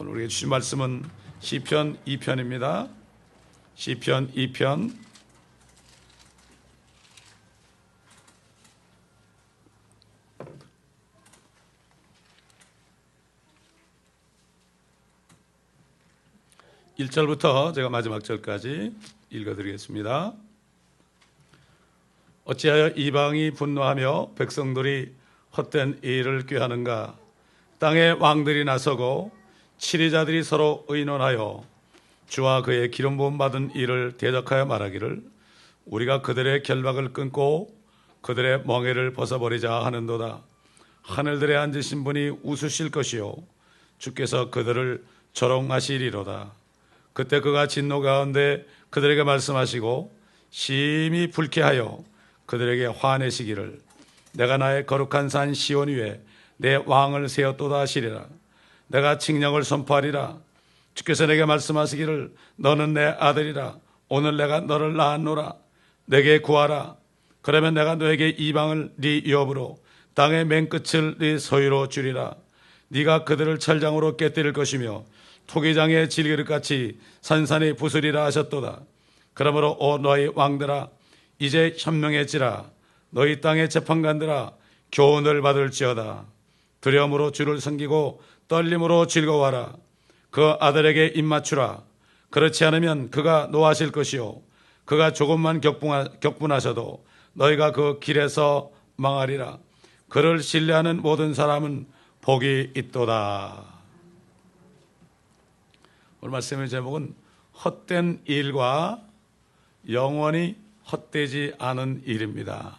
오늘 우리에게 주신 말씀은 시편 2편입니다. 시편 2편 1절부터 제가 마지막 절까지 읽어드리겠습니다. 어찌하여 이방이 분노하며 백성들이 헛된 일을 꾀하는가? 땅의 왕들이 나서고 치리자들이 서로 의논하여 주와 그의 기름 부음 받은 이를 대적하여 말하기를 우리가 그들의 결박을 끊고 그들의 멍에를 벗어버리자 하는도다. 하늘들에 앉으신 분이 웃으실 것이요 주께서 그들을 조롱하시리로다. 그때 그가 진노 가운데 그들에게 말씀하시고 심히 불쾌하여 그들에게 화내시기를 내가 나의 거룩한 산 시온 위에 내 왕을 세웠도다 하시리라. 내가 칙령을 선포하리라. 주께서 내게 말씀하시기를 너는 내 아들이라. 오늘 내가 너를 낳았노라. 내게 구하라. 그러면 내가 너에게 이방을 네 위업으로 땅의 맨 끝을 네 소유로 주리라. 네가 그들을 철장으로 깨뜨릴 것이며 토기장의 질그릇같이 산산이 부수리라 하셨도다. 그러므로 오 너희 왕들아 이제 현명해지라. 너희 땅의 재판관들아 교훈을 받을지어다. 두려움으로 주를 섬기고 떨림으로 즐거워하라. 그 아들에게 입맞추라. 그렇지 않으면 그가 노하실 것이요 그가 조금만 격분하셔도 너희가 그 길에서 망하리라. 그를 신뢰하는 모든 사람은 복이 있도다. 오늘 말씀의 제목은 헛된 일과 영원히 헛되지 않은 일입니다.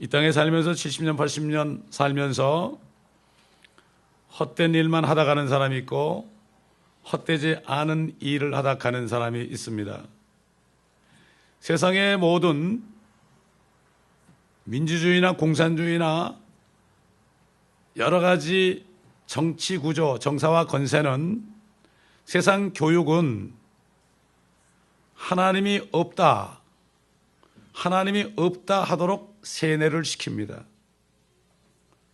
이 땅에 살면서 70년 80년 살면서 헛된 일만 하다 가는 사람이 있고 헛되지 않은 일을 하다 가는 사람이 있습니다. 세상의 모든 민주주의나 공산주의나 여러 가지 정치 구조, 정사와 건세는 세상 교육은 하나님이 없다 하도록 세뇌를 시킵니다.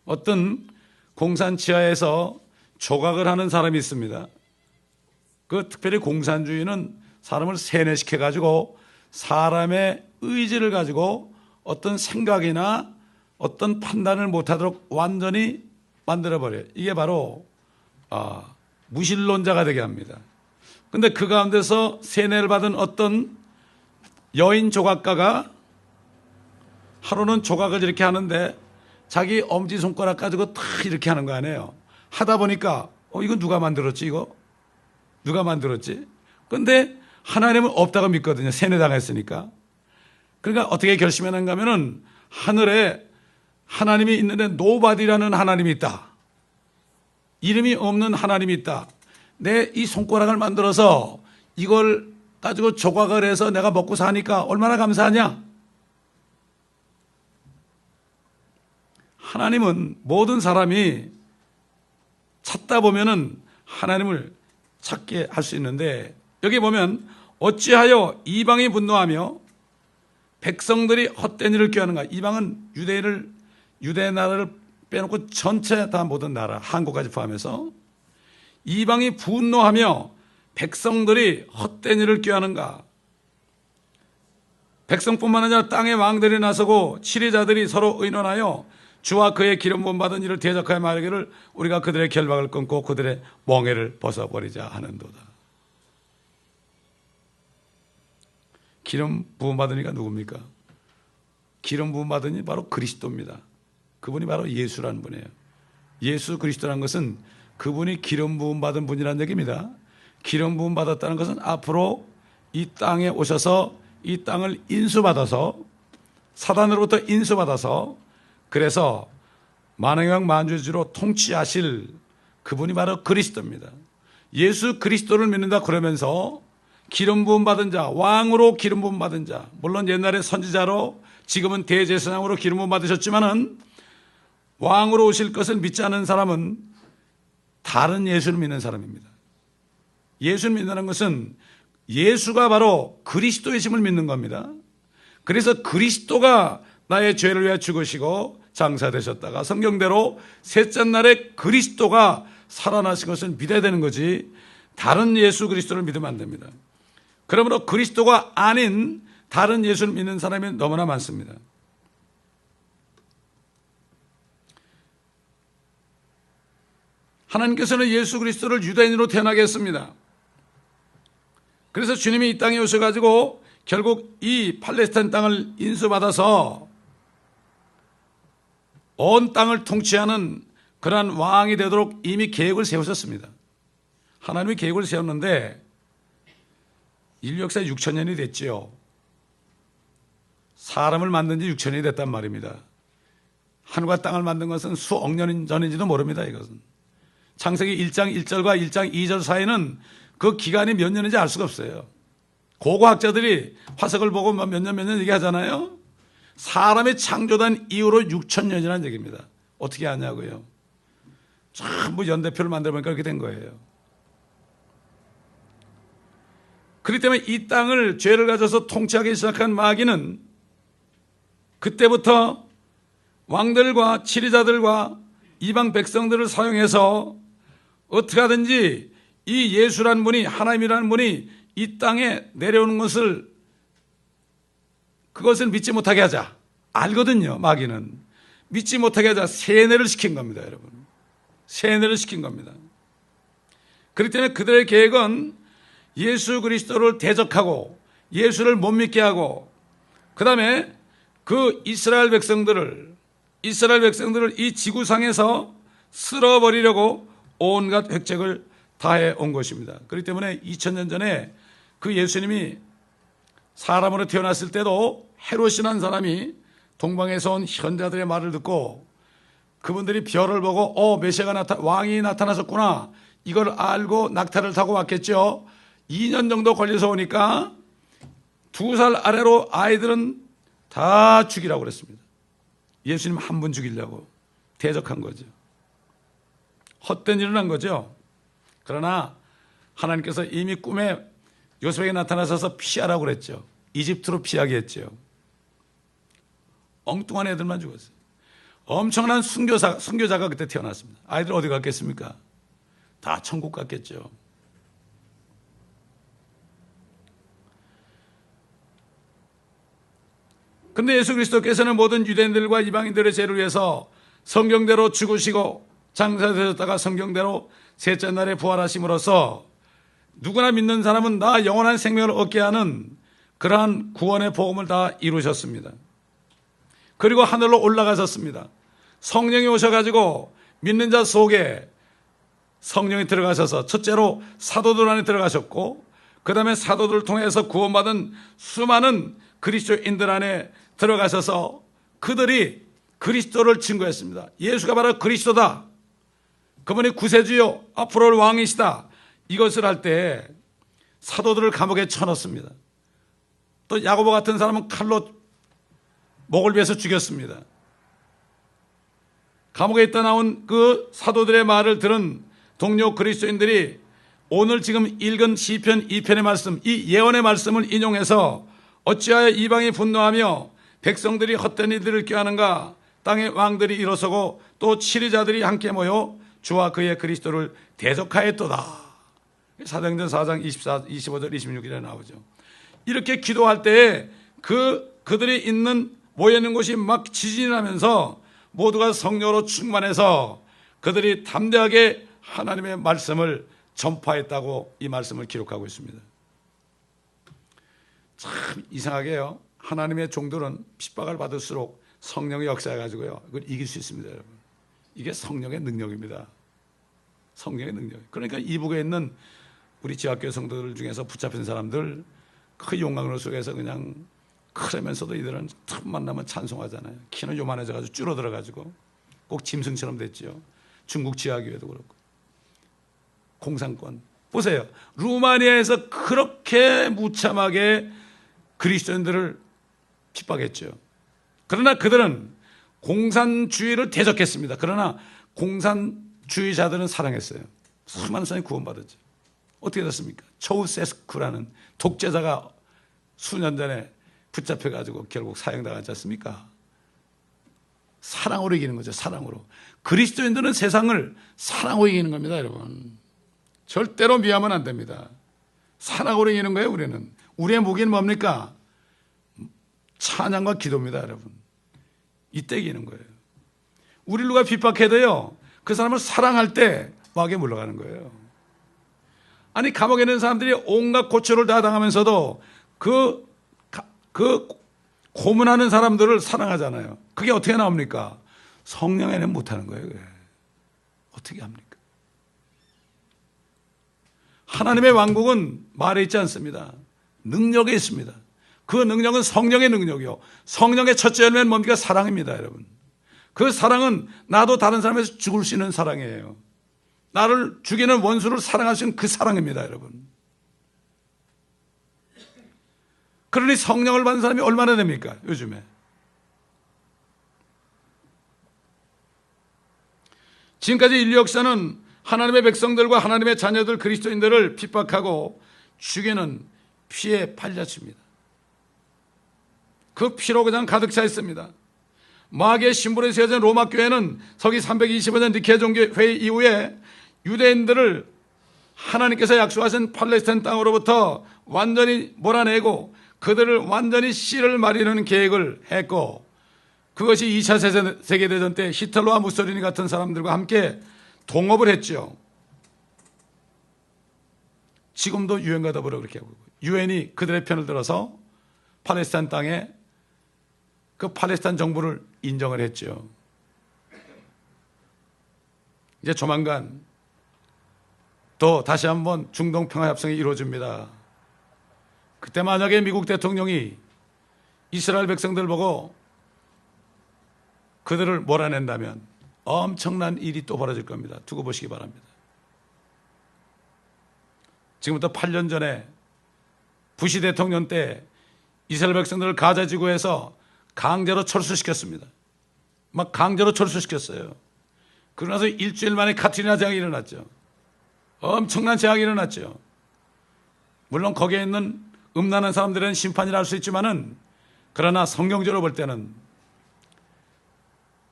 어떤 공산치하에서 조각을 하는 사람이 있습니다. 그 특별히 공산주의는 사람을 세뇌시켜가지고 사람의 의지를 가지고 어떤 생각이나 어떤 판단을 못하도록 완전히 만들어버려요. 이게 바로 무신론자가 되게 합니다. 그런데 그 가운데서 세뇌를 받은 어떤 여인 조각가가 하루는 조각을 이렇게 하는데 자기 엄지손가락 가지고 탁 이렇게 하는 거 아니에요. 하다 보니까 이거 누가 만들었지 이거? 누가 만들었지? 그런데 하나님은 없다고 믿거든요. 세뇌당했으니까. 그러니까 어떻게 결심했는가 하면은 하늘에 하나님이 있는데 노바디라는 하나님이 있다. 이름이 없는 하나님이 있다. 내 이 손가락을 만들어서 이걸 가지고 조각을 해서 내가 먹고 사니까 얼마나 감사하냐? 하나님은 모든 사람이 찾다 보면은 하나님을 찾게 할 수 있는데 여기 보면 어찌하여 이방이 분노하며 백성들이 헛된 일을 꾀하는가? 이방은 유대 나라를 빼놓고 전체 다 모든 나라, 한국까지 포함해서 이방이 분노하며 백성들이 헛된 일을 꾀하는가? 백성뿐만 아니라 땅의 왕들이 나서고 치리자들이 서로 의논하여 주와 그의 기름 부음 받은 이를 대적하여 말하기를 우리가 그들의 결박을 끊고 그들의 멍에를 벗어버리자 하는도다. 기름 부음 받은 이가 누굽니까? 기름 부음 받은 이 바로 그리스도입니다. 그분이 바로 예수라는 분이에요. 예수 그리스도라는 것은 그분이 기름 부음 받은 분이라는 얘기입니다. 기름 부음 받았다는 것은 앞으로 이 땅에 오셔서 이 땅을 인수받아서 사단으로부터 인수받아서 그래서 만왕의 만주주로 통치하실 그분이 바로 그리스도입니다. 예수 그리스도를 믿는다 그러면서 기름 부음 받은 자, 왕으로 기름 부음 받은 자, 물론 옛날에 선지자로 지금은 대제사장으로 기름 부음 받으셨지만은 왕으로 오실 것을 믿지 않는 사람은 다른 예수를 믿는 사람입니다. 예수를 믿는다는 것은 예수가 바로 그리스도이심을 믿는 겁니다. 그래서 그리스도가 나의 죄를 위해 죽으시고 장사되셨다가 성경대로 셋째 날에 그리스도가 살아나신 것을 믿어야 되는 거지 다른 예수 그리스도를 믿으면 안 됩니다. 그러므로 그리스도가 아닌 다른 예수를 믿는 사람이 너무나 많습니다. 하나님께서는 예수 그리스도를 유대인으로 태어나게 했습니다. 그래서 주님이 이 땅에 오셔가지고 결국 이 팔레스타인 땅을 인수받아서 온 땅을 통치하는 그러한 왕이 되도록 이미 계획을 세우셨습니다. 하나님이 계획을 세웠는데 인류 역사 6,000년이 됐죠. 사람을 만든 지 6,000년이 됐단 말입니다. 하늘과 땅을 만든 것은 수억 년 전인지도 모릅니다. 이것은 창세기 1장 1절과 1장 2절 사이는 그 기간이 몇 년인지 알 수가 없어요. 고고학자들이 화석을 보고 몇 년 얘기하잖아요. 사람이 창조된 이후로 6,000년이라는 얘기입니다. 어떻게 아냐고요. 전부 연대표를 만들어보니까 그렇게 된 거예요. 그렇기 때문에 이 땅을 죄를 가져서 통치하기 시작한 마귀는 그때부터 왕들과 치리자들과 이방 백성들을 사용해서 어떻게 하든지 이 예수라는 분이, 하나님이라는 분이 이 땅에 내려오는 것을, 그것을 믿지 못하게 하자. 알거든요, 마귀는. 믿지 못하게 하자. 세뇌를 시킨 겁니다, 여러분. 세뇌를 시킨 겁니다. 그렇기 때문에 그들의 계획은 예수 그리스도를 대적하고 예수를 못 믿게 하고, 그 다음에 그 이스라엘 백성들을 이 지구상에서 쓸어버리려고 온갖 획책을 다해 온 것입니다. 그렇기 때문에 2000년 전에 그 예수님이 사람으로 태어났을 때도 헤롯이라는 사람이 동방에서 온 현자들의 말을 듣고 그분들이 별을 보고 메시아가 왕이 나타나셨구나, 이걸 알고 낙타를 타고 왔겠죠. 2년 정도 걸려서 오니까 2살 아래로 아이들은 다 죽이라고 그랬습니다. 예수님 한 분 죽이려고 대적한 거죠. 헛된 일을 한 거죠. 그러나 하나님께서 이미 꿈에 요셉에게 나타나셔서 피하라고 그랬죠. 이집트로 피하게 했죠. 엉뚱한 애들만 죽었어요. 엄청난 순교자가 그때 태어났습니다. 아이들 어디 갔겠습니까? 다 천국 갔겠죠. 그런데 예수 그리스도께서는 모든 유대인들과 이방인들의 죄를 위해서 성경대로 죽으시고 장사되셨다가 성경대로 셋째 날에 부활하심으로써 누구나 믿는 사람은 다 영원한 생명을 얻게 하는 그러한 구원의 복음을 다 이루셨습니다. 그리고 하늘로 올라가셨습니다. 성령이 오셔가지고 믿는 자 속에 성령이 들어가셔서 첫째로 사도들 안에 들어가셨고, 그 다음에 사도들을 통해서 구원받은 수많은 그리스도인들 안에 들어가셔서 그들이 그리스도를 증거했습니다. 예수가 바로 그리스도다, 그분이 구세주요 앞으로 올 왕이시다, 이것을 할 때 사도들을 감옥에 쳐넣습니다. 또 야고보 같은 사람은 칼로 목을 베서 죽였습니다. 감옥에 있다 나온 그 사도들의 말을 들은 동료 그리스도인들이 오늘 지금 읽은 시편 2편의 말씀, 이 예언의 말씀을 인용해서 어찌하여 이방이 분노하며 백성들이 헛된 일들을 꾀하는가, 땅의 왕들이 일어서고 또 치리자들이 함께 모여 주와 그의 그리스도를 대적하였도다. 사도행전 4장 25절 26절에 나오죠. 이렇게 기도할 때에 그들이 모여있는 곳이 막 지진이 나면서 모두가 성령으로 충만해서 그들이 담대하게 하나님의 말씀을 전파했다고 이 말씀을 기록하고 있습니다. 참 이상하게요, 하나님의 종들은 핍박을 받을수록 성령의 역사해가지고요, 이걸 이길 수 있습니다, 여러분. 이게 성령의 능력입니다. 성령의 능력. 그러니까 이북에 있는 우리 지하교회 성도들 중에서 붙잡힌 사람들 그 용광로 속에서 그냥 그러면서도 이들은 틈 만나면 찬송하잖아요. 키는 요만해져가지고 줄어들어가지고 꼭 짐승처럼 됐죠. 중국 지하교회도 그렇고. 공산권 보세요. 루마니아에서 그렇게 무참하게 그리스도인들을 핍박했죠. 그러나 그들은 공산주의를 대적했습니다. 그러나 공산주의자들은 사랑했어요. 수많은 사람이 구원받았죠. 어떻게 됐습니까? 초우세스쿠라는 독재자가 수년 전에 붙잡혀가지고 결국 사형당하지 않습니까? 사랑으로 이기는 거죠. 사랑으로. 그리스도인들은 세상을 사랑으로 이기는 겁니다, 여러분. 절대로 미하면 안 됩니다. 사랑으로 이기는 거예요, 우리는. 우리의 무기는 뭡니까? 찬양과 기도입니다, 여러분. 이때 이기는 거예요. 우리를 누가 핍박해도요, 그 사람을 사랑할 때 마귀에 물러가는 거예요. 아니, 감옥에 있는 사람들이 온갖 고초를 다 당하면서도 그 고문하는 사람들을 사랑하잖아요. 그게 어떻게 나옵니까? 성령에는 못하는 거예요. 그게. 어떻게 합니까? 하나님의 왕국은 말에 있지 않습니다. 능력에 있습니다. 그 능력은 성령의 능력이요. 성령의 첫째 열매는 뭡니까? 사랑입니다, 여러분. 그 사랑은 나도 다른 사람에서 죽을 수 있는 사랑이에요. 나를 죽이는 원수를 사랑할 수 있는 그 사랑입니다, 여러분. 그러니 성령을 받는 사람이 얼마나 됩니까? 요즘에. 지금까지 인류 역사는 하나님의 백성들과 하나님의 자녀들 그리스도인들을 핍박하고 죽이는 피에 팔렸습니다. 그 피로 그냥 가득 차 있습니다. 마귀의 심부름에 세워진 로마 교회는 서기 325년 니케아 종교회의 이후에 유대인들을 하나님께서 약속하신 팔레스타인 땅으로부터 완전히 몰아내고 그들을 완전히 씨를 마리는 계획을 했고, 그것이 2차 세계대전 때 히틀러와 무솔리니 같은 사람들과 함께 동업을 했죠. 지금도 유엔과 더불어 그렇게 하고, 유엔이 그들의 편을 들어서 팔레스타인 땅에 그 팔레스타인 정부를 인정을 했죠. 이제 조만간 또 다시 한번 중동 평화협정이 이루어집니다. 그때 만약에 미국 대통령이 이스라엘 백성들 보고 그들을 몰아낸다면 엄청난 일이 또 벌어질 겁니다. 두고 보시기 바랍니다. 지금부터 8년 전에 부시 대통령 때 이스라엘 백성들을 가자 지구에서 강제로 철수시켰습니다. 막 강제로 철수시켰어요. 그러고 나서 일주일 만에 카트리나 재앙이 일어났죠. 엄청난 재앙이 일어났죠. 물론 거기에 있는 음란한 사람들은 심판이라 할 수 있지만은, 그러나 성경적으로 볼 때는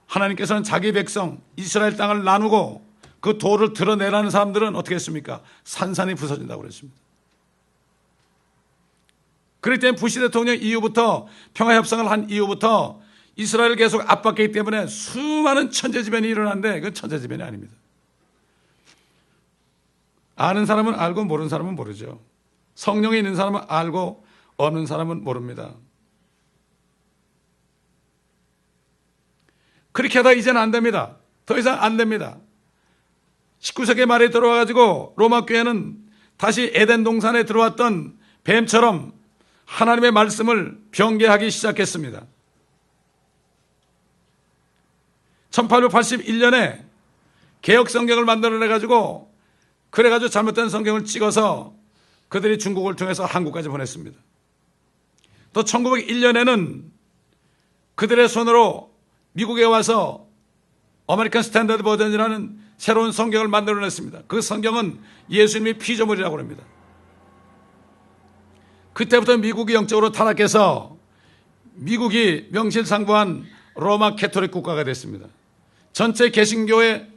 하나님께서는 자기 백성 이스라엘 땅을 나누고 그 도를 드러내라는 사람들은 어떻게 했습니까? 산산이 부서진다고 그랬습니다. 그렇기 때문에 부시 대통령 이후부터, 평화협상을 한 이후부터 이스라엘을 계속 압박했기 때문에 수많은 천재지변이 일어났는데 그건 천재지변이 아닙니다. 아는 사람은 알고 모르는 사람은 모르죠. 성령이 있는 사람은 알고 없는 사람은 모릅니다. 그렇게 하다 이제는 안 됩니다. 더 이상 안 됩니다. 19세기 말에 들어와가지고 로마 교회는 다시 에덴 동산에 들어왔던 뱀처럼 하나님의 말씀을 변개하기 시작했습니다. 1881년에 개혁 성경을 만들어내가지고, 그래가지고 잘못된 성경을 찍어서 그들이 중국을 통해서 한국까지 보냈습니다. 또 1901년에는 그들의 손으로 미국에 와서 아메리칸 스탠다드 버전이라는 새로운 성경을 만들어냈습니다. 그 성경은 예수님의 피조물이라고 합니다. 그때부터 미국이 영적으로 타락해서 미국이 명실상부한 로마 캐토릭 국가가 됐습니다. 전체 개신교의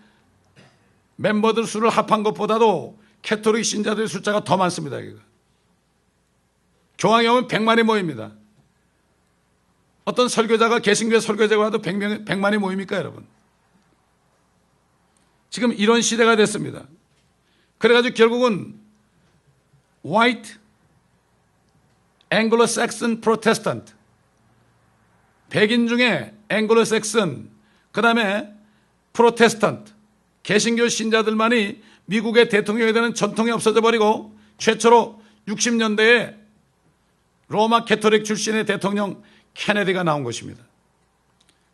멤버들 수를 합한 것보다도 캐토릭 신자들의 숫자가 더 많습니다. 여기가. 교황이 오면 100만이 모입니다. 어떤 설교자가 개신교의 설교자가 와도 100만이 모입니까, 여러분? 지금 이런 시대가 됐습니다. 그래가지고 결국은 White Anglo-Saxon Protestant, 백인 중에 앵글로색슨, 그 다음에 프로테스탄트, 개신교 신자들만이 미국의 대통령에 대한 전통이 없어져 버리고, 최초로 60년대에 로마 캐토릭 출신의 대통령 케네디가 나온 것입니다.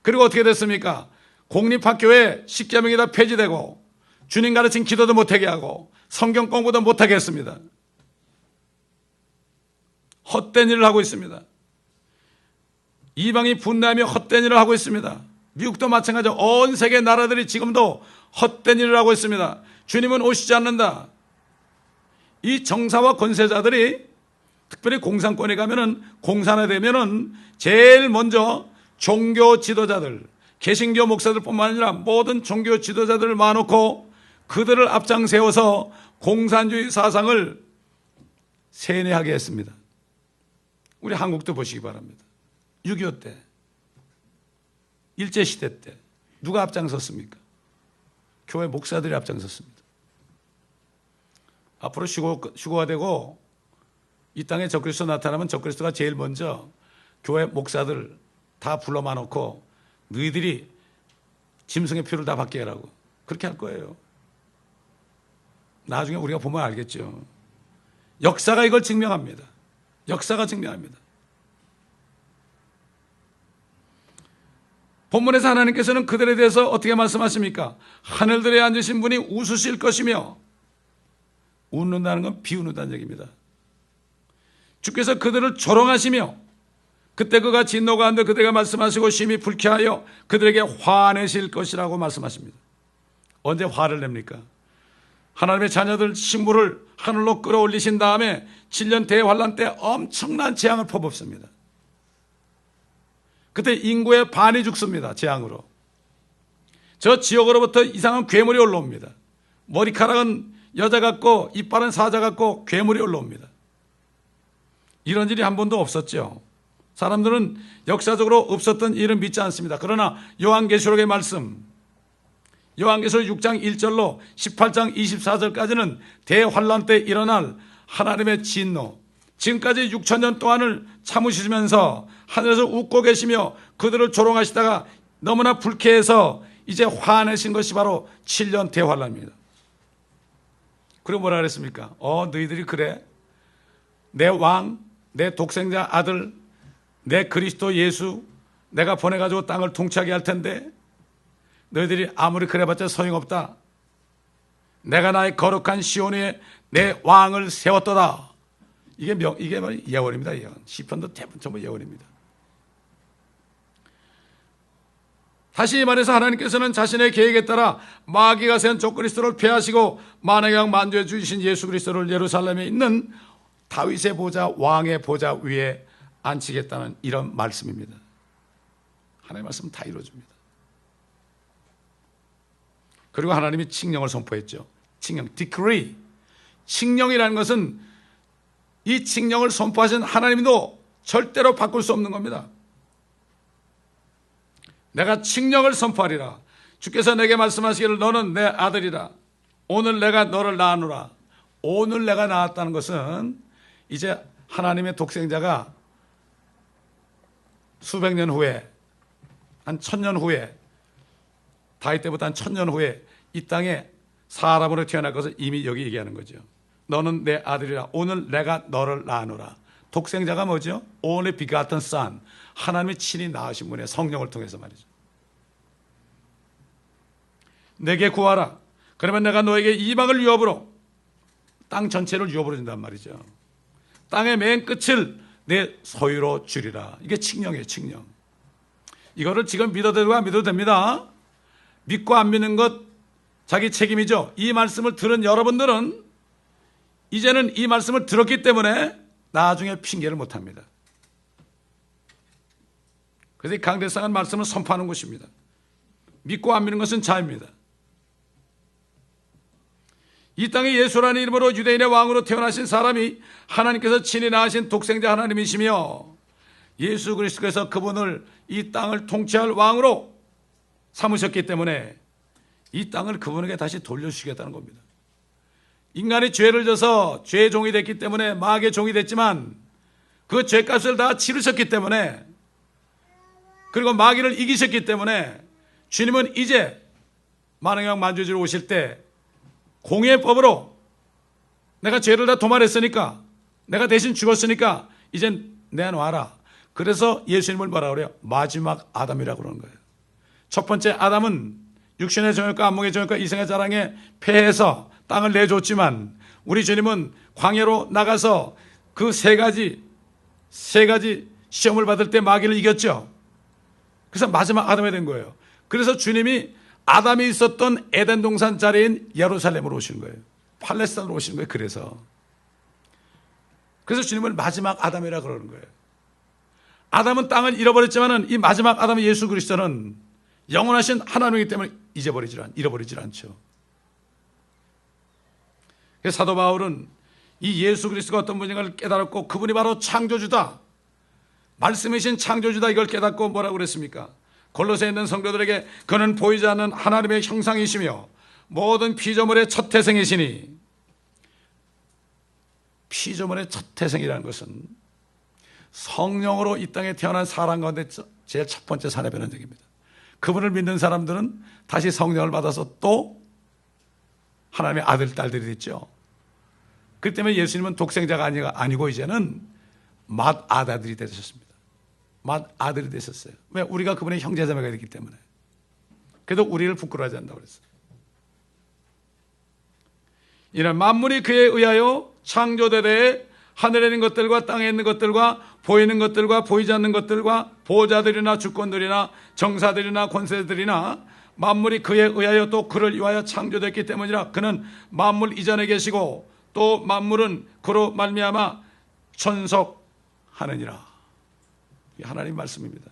그리고 어떻게 됐습니까? 공립학교에 십계명이 다 폐지되고, 주님 가르친 기도도 못하게 하고, 성경 공부도 못하게 했습니다. 헛된 일을 하고 있습니다. 이방이 분노하며 헛된 일을 하고 있습니다. 미국도 마찬가지로 온 세계 나라들이 지금도 헛된 일을 하고 있습니다. 주님은 오시지 않는다. 이 정사와 권세자들이 특별히 공산권에 가면은, 공산화 되면은 제일 먼저 종교 지도자들, 개신교 목사들뿐만 아니라 모든 종교 지도자들을 모아놓고 그들을 앞장 세워서 공산주의 사상을 세뇌하게 했습니다. 우리 한국도 보시기 바랍니다. 6.25 때, 일제시대 때 누가 앞장섰습니까? 교회 목사들이 앞장섰습니다. 앞으로 휴거가 되고 이 땅에 적그리스도 나타나면 적그리스도가 제일 먼저 교회 목사들 다 불러만 놓고 너희들이 짐승의 표를 다 받게 하라고 그렇게 할 거예요. 나중에 우리가 보면 알겠죠. 역사가 이걸 증명합니다. 역사가 증명합니다. 본문에서 하나님께서는 그들에 대해서 어떻게 말씀하십니까? 하늘들에 앉으신 분이 웃으실 것이며, 웃는다는 건 비웃는다는 얘기입니다. 주께서 그들을 조롱하시며 그때 그가 진노가 한데 그들에게 말씀하시고 심히 불쾌하여 그들에게 화내실 것이라고 말씀하십니다. 언제 화를 냅니까? 하나님의 자녀들 신부를 하늘로 끌어올리신 다음에 7년 대환란 때 엄청난 재앙을 퍼붓습니다. 그때 인구의 반이 죽습니다. 재앙으로. 저 지옥으로부터 이상한 괴물이 올라옵니다. 머리카락은 여자 같고 이빨은 사자 같고 괴물이 올라옵니다. 이런 일이 한 번도 없었죠. 사람들은 역사적으로 없었던 일은 믿지 않습니다. 그러나 요한계시록의 말씀, 요한계시록 6장 1절로 18장 24절까지는 대환란 때 일어날 하나님의 진노, 지금까지 6천년 동안을 참으시면서 하늘에서 웃고 계시며 그들을 조롱하시다가 너무나 불쾌해서 이제 화내신 것이 바로 7년 대환란입니다. 그리고 뭐라 그랬습니까? 너희들이 그래? 내 왕, 내 독생자 아들, 내 그리스도 예수 내가 보내가지고 땅을 통치하게 할 텐데 너희들이 아무리 그래봤자 소용없다. 내가 나의 거룩한 시온 위에 내 왕을 세웠도다. 이게 바로 예언입니다. 예언. 시편도 대부분 전부 예언입니다. 다시 말해서 하나님께서는 자신의 계획에 따라 마귀가 세운 적그리스도를 폐하시고 만왕의 왕 만주해 주신 예수 그리스도를 예루살렘에 있는 다윗의 보좌, 왕의 보좌 위에 앉히겠다는 이런 말씀입니다. 하나님의 말씀은 다 이루어집니다. 그리고 하나님이 칙령을 선포했죠. 칙령, decree. 칙령이라는 것은 이 칙령을 선포하신 하나님도 절대로 바꿀 수 없는 겁니다. 내가 칙령을 선포하리라. 주께서 내게 말씀하시기를 너는 내 아들이라. 오늘 내가 너를 낳았노라. 오늘 내가 낳았다는 것은 이제 하나님의 독생자가 수백 년 후에, 한 1000년 후에, 다윗 때부터 한 1000년 후에 이 땅에 사람으로 태어날 것을 이미 여기 얘기하는 거죠. 너는 내 아들이라. 오늘 내가 너를 낳아노라. 독생자가 뭐죠? Only begotten son. 하나님이 친히 낳으신 분의 성령을 통해서 말이죠. 내게 구하라. 그러면 내가 너에게 이방을 유업으로, 땅 전체를 유업으로 준단 말이죠. 땅의 맨 끝을 내 소유로 주리라. 이게 칙령이에요. 칙령. 이거를 지금 믿어도 되고 안 믿어도 됩니다. 믿고 안 믿는 것 자기 책임이죠. 이 말씀을 들은 여러분들은 이제는 이 말씀을 들었기 때문에 나중에 핑계를 못합니다. 그래서 이 강대상한 말씀을 선포하는 것입니다. 믿고 안 믿는 것은 자유입니다. 이 땅에 예수라는 이름으로 유대인의 왕으로 태어나신 사람이 하나님께서 친히 낳으신 독생자 하나님이시며 예수 그리스도께서 그분을 이 땅을 통치할 왕으로 삼으셨기 때문에 이 땅을 그분에게 다시 돌려주시겠다는 겁니다. 인간이 죄를 져서 죄의 종이 됐기 때문에 마귀의 종이 됐지만 그 죄값을 다 치르셨기 때문에, 그리고 마귀를 이기셨기 때문에 주님은 이제 만왕의 왕 만주주로 오실 때 공의법으로 내가 죄를 다 도말했으니까, 내가 대신 죽었으니까 이젠 내놔라. 그래서 예수님을 뭐라고 그래요? 마지막 아담이라고 그러는 거예요. 첫 번째 아담은 육신의 정욕과 안목의 정욕과 이생의 자랑에 패해서 땅을 내줬지만 우리 주님은 광야로 나가서 그 세 가지 시험을 받을 때 마귀를 이겼죠. 그래서 마지막 아담이 된 거예요. 그래서 주님이 아담이 있었던 에덴 동산 자리인 예루살렘으로 오신 거예요. 팔레스타인으로 오신 거예요. 그래서 주님을 마지막 아담이라 그러는 거예요. 아담은 땅을 잃어버렸지만은 이 마지막 아담 예수 그리스도는 영원하신 하나님이기 때문에 잃어버리질 않죠. 그래서 사도 바울은 이 예수 그리스도가 어떤 분인가를 깨달았고 그분이 바로 창조주다, 말씀이신 창조주다, 이걸 깨닫고 뭐라고 그랬습니까? 골로새에 있는 성도들에게 그는 보이지 않는 하나님의 형상이시며 모든 피조물의 첫 태생이시니, 피조물의 첫 태생이라는 것은 성령으로 이 땅에 태어난 사람 가운데 제일 첫 번째 사내 변환적입니다. 그분을 믿는 사람들은 다시 성령을 받아서 또 하나님의 아들, 딸들이 됐죠. 그렇기 때문에 예수님은 독생자가 아니고 이제는 맏아들이 되셨습니다. 맏아들이 되셨어요. 왜? 우리가 그분의 형제자매가 됐기 때문에. 그래도 우리를 부끄러워하지 않는다고 그랬어요. 이는 만물이 그에 의하여 창조되되 하늘에 있는 것들과 땅에 있는 것들과 보이는 것들과 보이지 않는 것들과 보호자들이나 주권들이나 정사들이나 권세들이나 만물이 그에 의하여 또 그를 위하여 창조됐기 때문이라. 그는 만물 이전에 계시고 또 만물은 그로 말미암아 천속하느니라. 이게 하나님의 말씀입니다.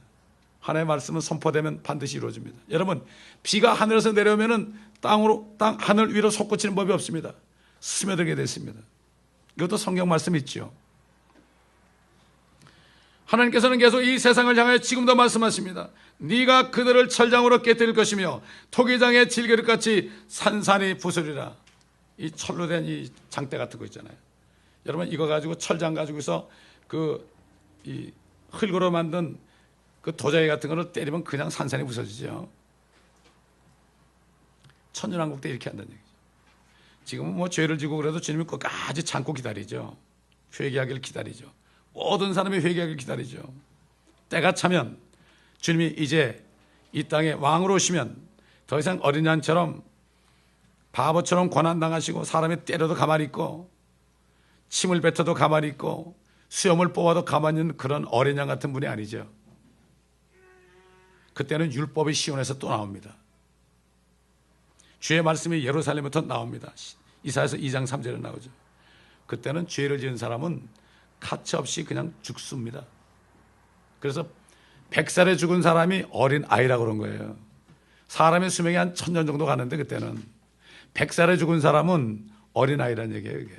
하나님의 말씀은 선포되면 반드시 이루어집니다. 여러분, 비가 하늘에서 내려오면은 하늘 위로 솟구치는 법이 없습니다. 스며들게 됐습니다. 이것도 성경 말씀 있죠. 하나님께서는 계속 이 세상을 향하여 지금도 말씀하십니다. 네가 그들을 철장으로 깨뜨릴 것이며 토기장의 질그릇같이 산산이 부수리라. 이 철로 된 이 장대 같은 거 있잖아요. 여러분, 이거 가지고 철장 가지고서 이 흙으로 만든 그 도자기 같은 거를 때리면 그냥 산산이 부서지죠. 천년왕국 때 이렇게 한다는 얘기죠. 지금은 뭐 죄를 지고 그래도 주님이 끝까지 참고 기다리죠. 회개하기를 기다리죠. 모든 사람이 회개하기를 기다리죠. 때가 차면 주님이 이제 이 땅에 왕으로 오시면 더 이상 어린 양처럼 바보처럼 고난당하시고 사람이 때려도 가만히 있고 침을 뱉어도 가만히 있고 수염을 뽑아도 가만히 있는 그런 어린 양 같은 분이 아니죠. 그때는 율법의 시온에서 또 나옵니다. 주의 말씀이 예루살렘부터 나옵니다. 이사야서 2장 3절에 나오죠. 그때는 죄를 지은 사람은 가차없이 그냥 죽습니다. 그래서 100살에 죽은 사람이 어린 아이라고 그런 거예요. 사람의 수명이 한 1000년 정도 가는데 그때는 100살에 죽은 사람은 어린 아이라는 얘기예요. 이게.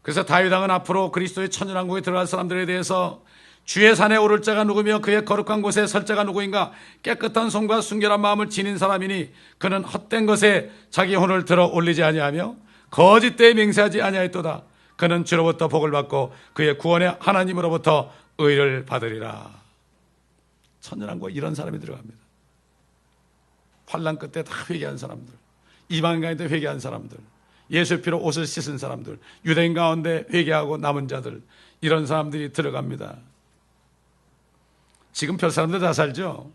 그래서 다윗 왕은 앞으로 그리스도의 천년왕국에 들어갈 사람들에 대해서 주의 산에 오를 자가 누구며 그의 거룩한 곳에 설 자가 누구인가? 깨끗한 손과 순결한 마음을 지닌 사람이니 그는 헛된 것에 자기 혼을 들어 올리지 아니하며 거짓되이 맹세하지 아니하였도다. 그는 주로부터 복을 받고 그의 구원의 하나님으로부터 의를 받으리라. 천년왕국에 이런 사람이 들어갑니다. 환난 끝에 다 회개한 사람들, 이방인 가운데 회개한 사람들, 예수의 피로 옷을 씻은 사람들, 유대인 가운데 회개하고 남은 자들, 이런 사람들이 들어갑니다. 지금 별 사람들 다 살죠.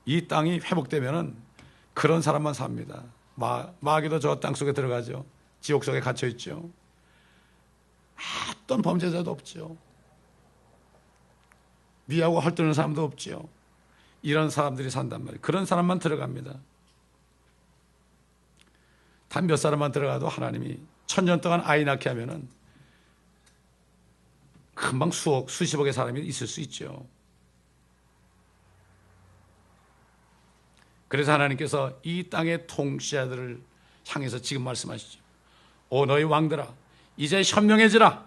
이 땅이 회복되면은 그런 사람만 삽니다. 마귀도 저 땅 속에 들어가죠. 지옥 속에 갇혀 있죠. 어떤 범죄자도 없죠. 미하고 헐뜯는 사람도 없죠. 이런 사람들이 산단 말이에요. 그런 사람만 들어갑니다. 단 몇 사람만 들어가도 하나님이 1000년 동안 아이 낳게 하면은 금방 수십억의 사람이 있을 수 있죠. 그래서 하나님께서 이 땅의 통치자들을 향해서 지금 말씀하시죠. 오 너희 왕들아, 이제 현명해지라.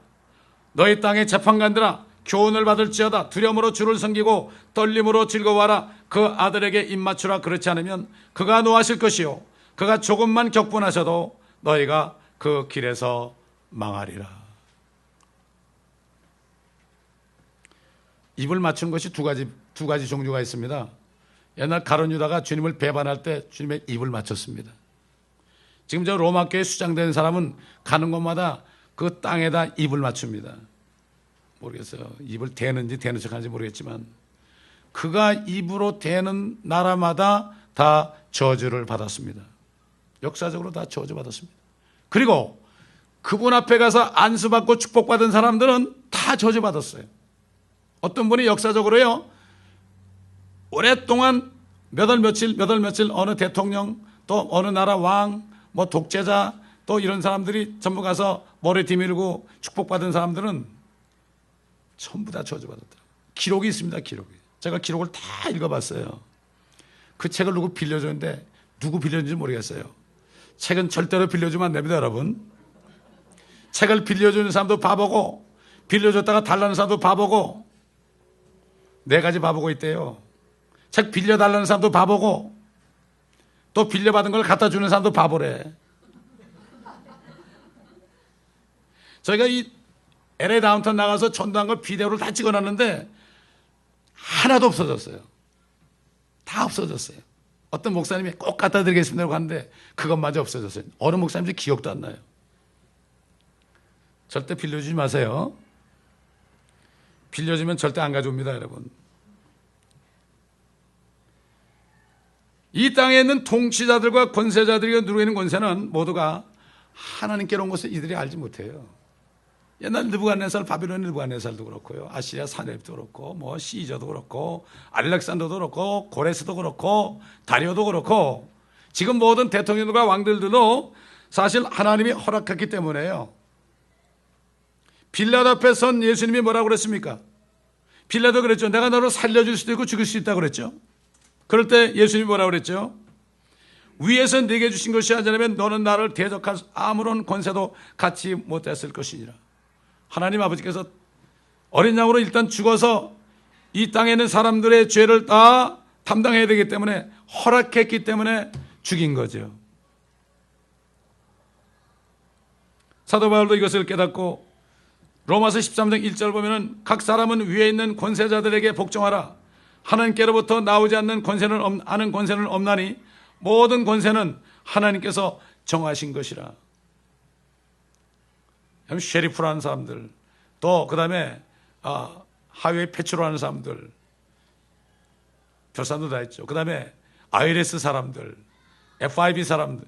너희 땅의 재판관들아, 교훈을 받을지어다. 두려움으로 주를 섬기고 떨림으로 즐거워하라. 그 아들에게 입맞추라. 그렇지 않으면 그가 노하실 것이요 그가 조금만 격분하셔도 너희가 그 길에서 망하리라. 입을 맞춘 것이 두 가지 종류가 있습니다. 옛날 가룟 유다가 주님을 배반할 때 주님의 입을 맞췄습니다. 지금 저 로마 교회 수장된 사람은 가는 곳마다 그 땅에다 입을 맞춥니다. 모르겠어요. 입을 대는지 대는 척하는지 모르겠지만 그가 입으로 대는 나라마다 다 저주를 받았습니다. 역사적으로 다 저주받았습니다. 그리고 그분 앞에 가서 안수받고 축복받은 사람들은 다 저주받았어요. 어떤 분이 역사적으로요, 오랫동안 몇 월 며칠 어느 대통령 또 어느 나라 왕 뭐 독재자 또 이런 사람들이 전부 가서 머리 뒤밀고 축복받은 사람들은 전부 다 저주받았더라고요. 기록이 있습니다. 기록이. 제가 기록을 다 읽어봤어요. 그 책을 누구 빌려줬는데 누구 빌려준지 모르겠어요. 책은 절대로 빌려주면 안 됩니다, 여러분. 책을 빌려주는 사람도 바보고 빌려줬다가 달라는 사람도 바보고 네 가지 바보고 있대요. 책 빌려달라는 사람도 바보고 또 빌려받은 걸 갖다 주는 사람도 바보래. 저희가 이 LA 다운타운 나가서 전도한 걸 비디오를 다 찍어놨는데 하나도 없어졌어요. 다 없어졌어요. 어떤 목사님이 꼭 갖다 드리겠습니다라고 하는데 그것마저 없어졌어요. 어느 목사님도 기억도 안 나요. 절대 빌려주지 마세요. 빌려주면 절대 안 가져옵니다, 여러분. 이 땅에 있는 통치자들과 권세자들이 누리고 있는 권세는 모두가 하나님께로 온 것을 이들이 알지 못해요. 옛날 느부갓네살, 바빌론 느부갓네살도 그렇고요, 아시리아 사네립도 그렇고, 뭐 시저도 그렇고, 알렉산더도 그렇고, 고레스도 그렇고, 다리오도 그렇고, 지금 모든 대통령들과 왕들도 사실 하나님이 허락했기 때문에요. 빌라도 앞에 선 예수님이 뭐라고 그랬습니까? 빌라도 그랬죠. 내가 너를 살려줄 수도 있고 죽일 수 있다고 그랬죠. 그럴 때 예수님이 뭐라고 그랬죠? 위에서 네게 주신 것이 아니라면 너는 나를 대적할 아무런 권세도 갖지 못했을 것이니라. 하나님 아버지께서 어린 양으로 일단 죽어서 이 땅에 있는 사람들의 죄를 다 담당해야 되기 때문에 허락했기 때문에 죽인 거죠. 사도 바울도 이것을 깨닫고 로마서 13장 1절 보면은 각 사람은 위에 있는 권세자들에게 복종하라. 하나님께로부터 나오지 않는 권세는 아는 권세는 없나니 모든 권세는 하나님께서 정하신 것이라. 쉐리프라는 사람들, 또 그 다음에 하이웨이 패트롤하는 사람들, 별 사람도 다 있죠. 그 다음에 IRS 사람들, FIB 사람들,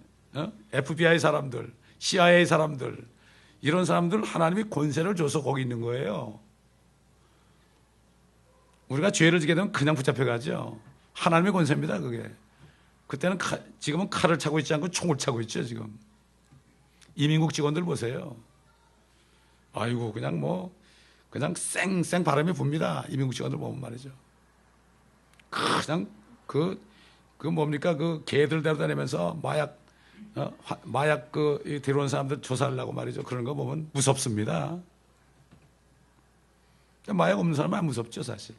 FBI 사람들, CIA 사람들, 이런 사람들 하나님이 권세를 줘서 거기 있는 거예요. 우리가 죄를 지게 되면 그냥 붙잡혀가죠. 하나님의 권세입니다, 그게. 그때는 지금은 칼을 차고 있지 않고 총을 차고 있죠, 지금. 이민국 직원들 보세요. 아이고, 그냥 쌩쌩 바람이 붑니다. 이민국 직원들 보면 말이죠. 그냥 뭡니까? 그 개들 데려다니면서 마약 데려온 사람들 조사하려고 말이죠. 그런 거 보면 무섭습니다. 마약 없는 사람은 안 무섭죠, 사실.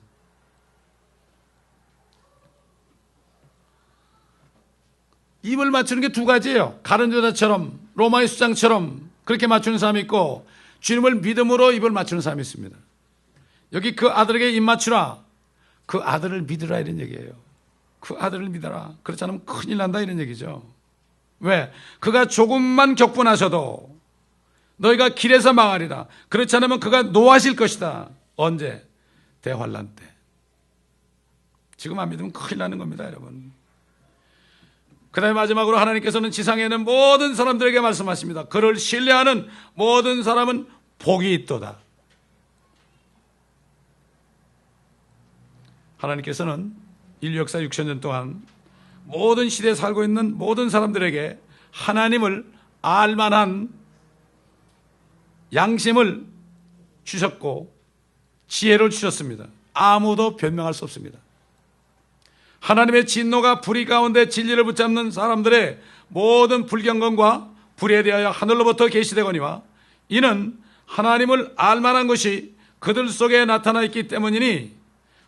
입을 맞추는 게 두 가지예요. 가룟 여자처럼, 로마의 수장처럼 그렇게 맞추는 사람이 있고, 주님을 믿음으로 입을 맞추는 사람이 있습니다. 여기 그 아들에게 입 맞추라. 그 아들을 믿으라 이런 얘기예요. 그 아들을 믿어라. 그렇지 않으면 큰일 난다 이런 얘기죠. 왜? 그가 조금만 격분하셔도 너희가 길에서 망하리라. 그렇지 않으면 그가 노하실 것이다. 언제? 대환란 때. 지금 안 믿으면 큰일 나는 겁니다, 여러분. 그 다음에 마지막으로 하나님께서는 지상에 있는 모든 사람들에게 말씀하십니다. 그를 신뢰하는 모든 사람은 복이 있도다. 하나님께서는 인류 역사 6,000년 동안 모든 시대에 살고 있는 모든 사람들에게 하나님을 알만한 양심을 주셨고 지혜를 주셨습니다. 아무도 변명할 수 없습니다. 하나님의 진노가 불의 가운데 진리를 붙잡는 사람들의 모든 불경건과 불에 대하여 하늘로부터 계시되거니와 이는 하나님을 알만한 것이 그들 속에 나타나 있기 때문이니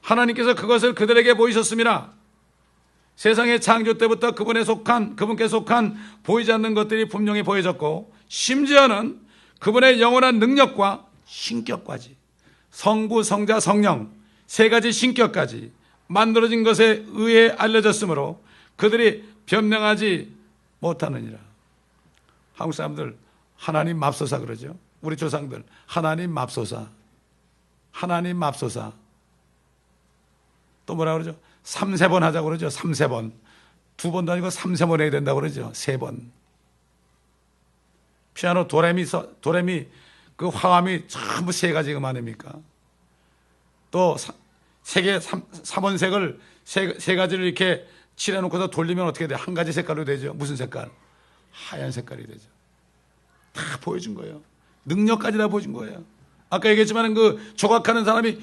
하나님께서 그것을 그들에게 보이셨음이라. 세상의 창조 때부터 그분께 속한 보이지 않는 것들이 분명히 보여졌고 심지어는 그분의 영원한 능력과 신격까지, 성부, 성자, 성령 세 가지 신격까지 만들어진 것에 의해 알려졌으므로 그들이 변명하지 못하느니라. 한국 사람들 하나님 맙소사 그러죠. 우리 조상들 하나님 맙소사, 하나님 맙소사. 또 뭐라 그러죠? 3~4번 하자고 그러죠. 3~4번. 2번도 아니고 3~4번 해야 된다고 그러죠. 3번. 피아노 도레미 그 화음이 전부 3가지가 많습니까? 또 3원색을 세 가지를 이렇게 칠해놓고서 돌리면 어떻게 돼요? 한 가지 색깔로 되죠. 무슨 색깔? 하얀 색깔이 되죠. 다 보여준 거예요. 능력까지 다 보여준 거예요. 아까 얘기했지만 그 조각하는 사람이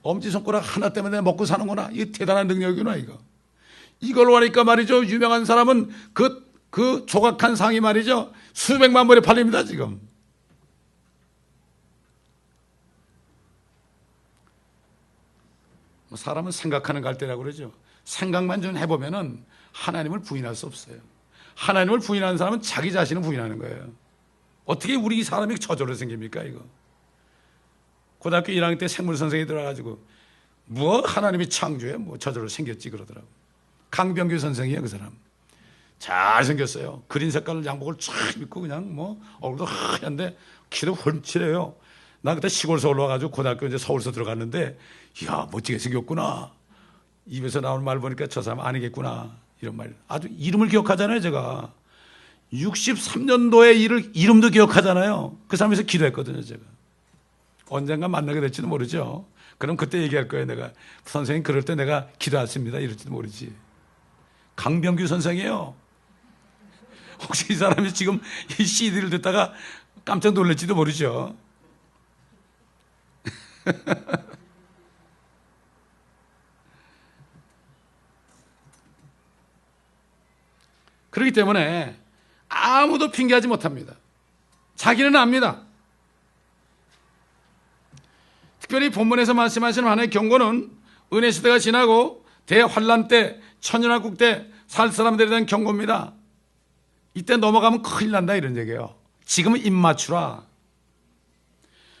엄지손가락 하나 때문에 먹고 사는구나. 이게 대단한 능력이구나 이거. 이걸로 하니까 말이죠. 유명한 사람은 그 조각한 상이 말이죠. 수백만 벌에 팔립니다 지금. 사람은 생각하는 갈대라고 그러죠. 생각만 좀 해보면은 하나님을 부인할 수 없어요. 하나님을 부인하는 사람은 자기 자신을 부인하는 거예요. 어떻게 우리 사람이 저절로 생깁니까 이거. 고등학교 1학년 때 생물 선생이 들어가지고 뭐 하나님이 창조해 뭐 저절로 생겼지 그러더라고. 강병규 선생이에요 그 사람. 잘생겼어요. 그린 색깔 양복을 쫙 입고 그냥 뭐 얼굴도 하얀데 키도 훤칠해요. 나 그때 시골에서 올라와가지고 고등학교 이제 서울서 들어갔는데 이야 멋지게 생겼구나. 입에서 나오는 말 보니까 저 사람 아니겠구나 이런 말. 아주 이름을 기억하잖아요 제가. 63년도에 이름도 기억하잖아요. 그 사람에서 기도했거든요 제가. 언젠가 만나게 될지도 모르죠. 그럼 그때 얘기할 거예요 내가. 선생님 그럴 때 내가 기도했습니다 이럴지도 모르지. 강병규 선생이에요. 혹시 이 사람이 지금 이 CD를 듣다가 깜짝 놀랄지도 모르죠. 그렇기 때문에 아무도 핑계하지 못합니다. 자기는 압니다. 특별히 본문에서 말씀하시는 하나님의 경고는 은혜 시대가 지나고 대환란 때 천연왕국 때 살 사람들에 대한 경고입니다. 이때 넘어가면 큰일 난다 이런 얘기예요. 지금은 입 맞추라.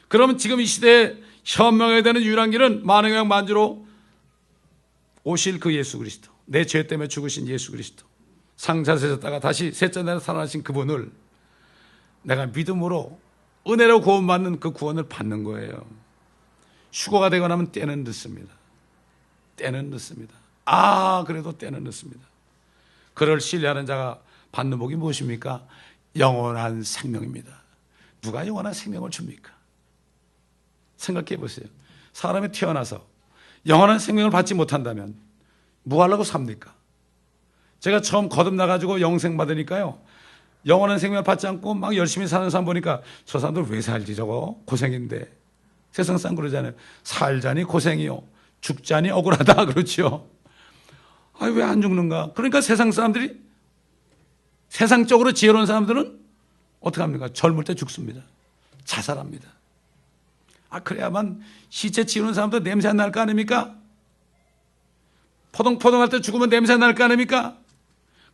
그러면 지금 이 시대에 현명해야 되는 유일한 길은 만왕의 만주로 오실 그 예수 그리스도, 내 죄 때문에 죽으신 예수 그리스도, 상자세졌다가 다시 셋째 날에 살아나신 그분을 내가 믿음으로 은혜로 구원받는 그 구원을 받는 거예요. 휴거가 되고 나면 때는 늦습니다. 때는 늦습니다. 그래도 때는 늦습니다. 그를 신뢰하는 자가 받는 복이 무엇입니까? 영원한 생명입니다. 누가 영원한 생명을 줍니까? 생각해 보세요. 사람이 태어나서 영원한 생명을 받지 못한다면 뭐 하려고 삽니까? 제가 처음 거듭나가지고 영생 받으니까요. 영원한 생명을 받지 않고 막 열심히 사는 사람 보니까 저 사람들 왜 살지 저거 고생인데. 세상 사람 그러잖아요. 살자니 고생이요. 죽자니 억울하다 그렇죠. 왜 안 죽는가? 그러니까 세상 사람들이 세상적으로 지혜로운 사람들은 어떻게 합니까? 젊을 때 죽습니다. 자살합니다. 그래야만 시체 치우는 사람도 냄새 안 날 거 아닙니까? 포동포동할 때 죽으면 냄새 날 거 아닙니까?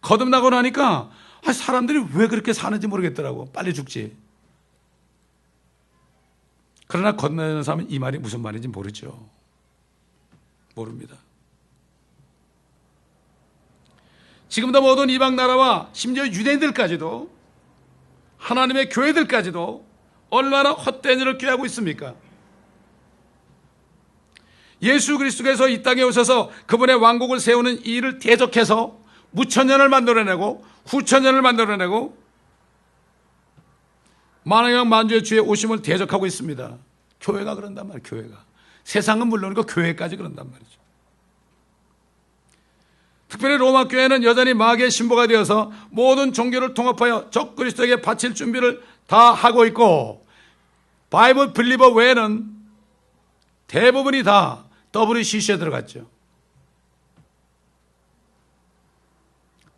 거듭나고 나니까 사람들이 왜 그렇게 사는지 모르겠더라고. 빨리 죽지. 그러나 거듭나는 사람은 이 말이 무슨 말인지 모르죠. 모릅니다. 지금도 모든 이방 나라와 심지어 유대인들까지도 하나님의 교회들까지도 얼마나 헛된 일을 꾀하고 있습니까? 예수 그리스도께서 이 땅에 오셔서 그분의 왕국을 세우는 이 일을 대적해서 무천년을 만들어내고 후천년을 만들어내고 만왕의 만주의 주의 오심을 대적하고 있습니다. 교회가 그런단 말이에요. 교회가. 세상은 물론이고 교회까지 그런단 말이죠. 특별히 로마 교회는 여전히 마귀의 신부가 되어서 모든 종교를 통합하여 적 그리스도에게 바칠 준비를 다 하고 있고 바이블 빌리버 외에는 대부분이 다 WCC에 들어갔죠.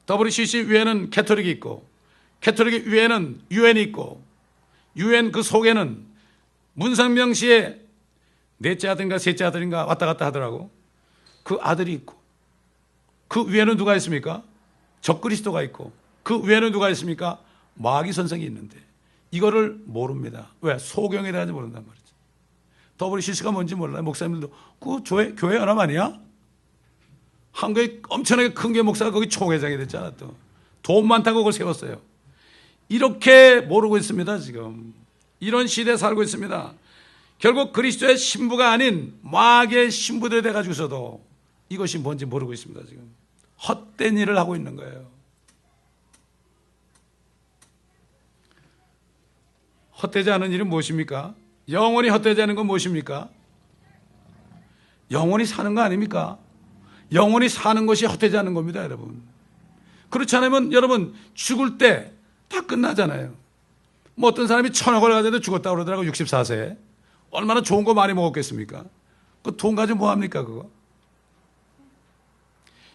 WCC 위에는 캐톨릭이 있고 캐톨릭 위에는 유엔이 있고 유엔 그 속에는 문상명 씨의 넷째 아들인가 셋째 아들인가 왔다 갔다 하더라고. 그 아들이 있고 그 위에는 누가 있습니까? 적그리스도가 있고 그 위에는 누가 있습니까? 마귀 선생이 있는데 이거를 모릅니다. 왜? 소경에 대하지 모른단 말이죠. WCC가 뭔지 몰라요. 목사님들도 그 교회 연합 아니야? 한국에 엄청나게 큰 게 목사가 거기 총회장이 됐잖아. 또 돈 많다고 그걸 세웠어요. 이렇게 모르고 있습니다. 지금 이런 시대에 살고 있습니다. 결국 그리스도의 신부가 아닌 마귀의 신부들이 돼가지고서도 이것이 뭔지 모르고 있습니다. 지금 헛된 일을 하고 있는 거예요. 헛되지 않은 일은 무엇입니까? 영원히 헛되지 않은 건 무엇입니까? 영원히 사는 거 아닙니까? 영원히 사는 것이 헛되지 않은 겁니다, 여러분. 그렇지 않으면 여러분 죽을 때 다 끝나잖아요. 뭐 어떤 사람이 1000억을 가져도 죽었다고 그러더라고. 64세. 얼마나 좋은 거 많이 먹었겠습니까? 그 돈 가지고 뭐 합니까 그거?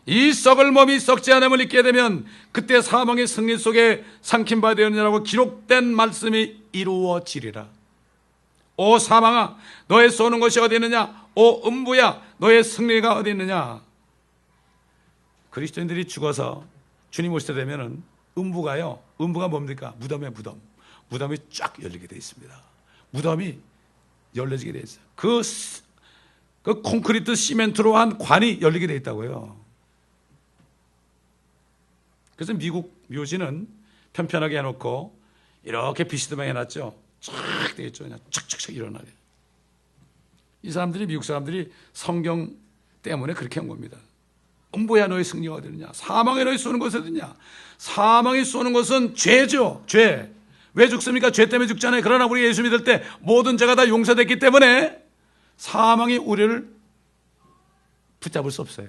이 썩을 몸이 썩지 않음을 잊게 되면 그때 사망의 승리 속에 삼킨 바 되었느냐고 기록된 말씀이 이루어지리라. 오 사망아, 너의 쏘는 것이 어디 있느냐? 오 음부야, 너의 승리가 어디 있느냐? 그리스도인들이 죽어서 주님 오실 때 되면은 음부가 뭡니까? 무덤의 무덤. 무덤이 쫙 열리게 되어 있습니다. 무덤이 열려지게 되어 있어요. 그 콘크리트 시멘트로 한 관이 열리게 되어 있다고요. 그래서 미국 묘지는 편편하게 해놓고 이렇게 비스듬하게 해놨죠. 쫙 되어 있죠. 그냥 착착착 일어나게. 이 사람들이, 미국 사람들이 성경 때문에 그렇게 한 겁니다. 음부야 너의 승리가 어디 있느냐? 사망에 너희 쏘는 것이 어디냐? 사망이 쏘는 것은 죄죠. 죄. 왜 죽습니까? 죄 때문에 죽잖아요. 그러나 우리 예수 믿을 때 모든 죄가 다 용서됐기 때문에 사망이 우리를 붙잡을 수 없어요.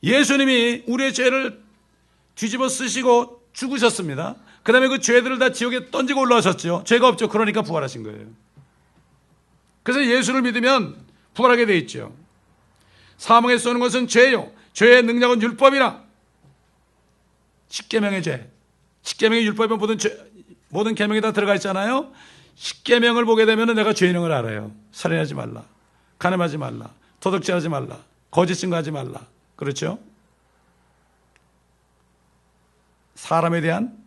예수님이 우리의 죄를 뒤집어 쓰시고 죽으셨습니다. 그 다음에 그 죄들을 다 지옥에 던지고 올라가셨죠. 죄가 없죠. 그러니까 부활하신 거예요. 그래서 예수를 믿으면 부활하게 돼 있죠. 사망에 쏘는 것은 죄요. 죄의 능력은 율법이라. 십계명의 죄. 십계명의 율법에 모든 계명이 다 들어가 있잖아요. 십계명을 보게 되면 내가 죄인인 걸 알아요. 살인하지 말라, 간음하지 말라, 도둑질하지 말라, 거짓 증거하지 말라. 그렇죠? 사람에 대한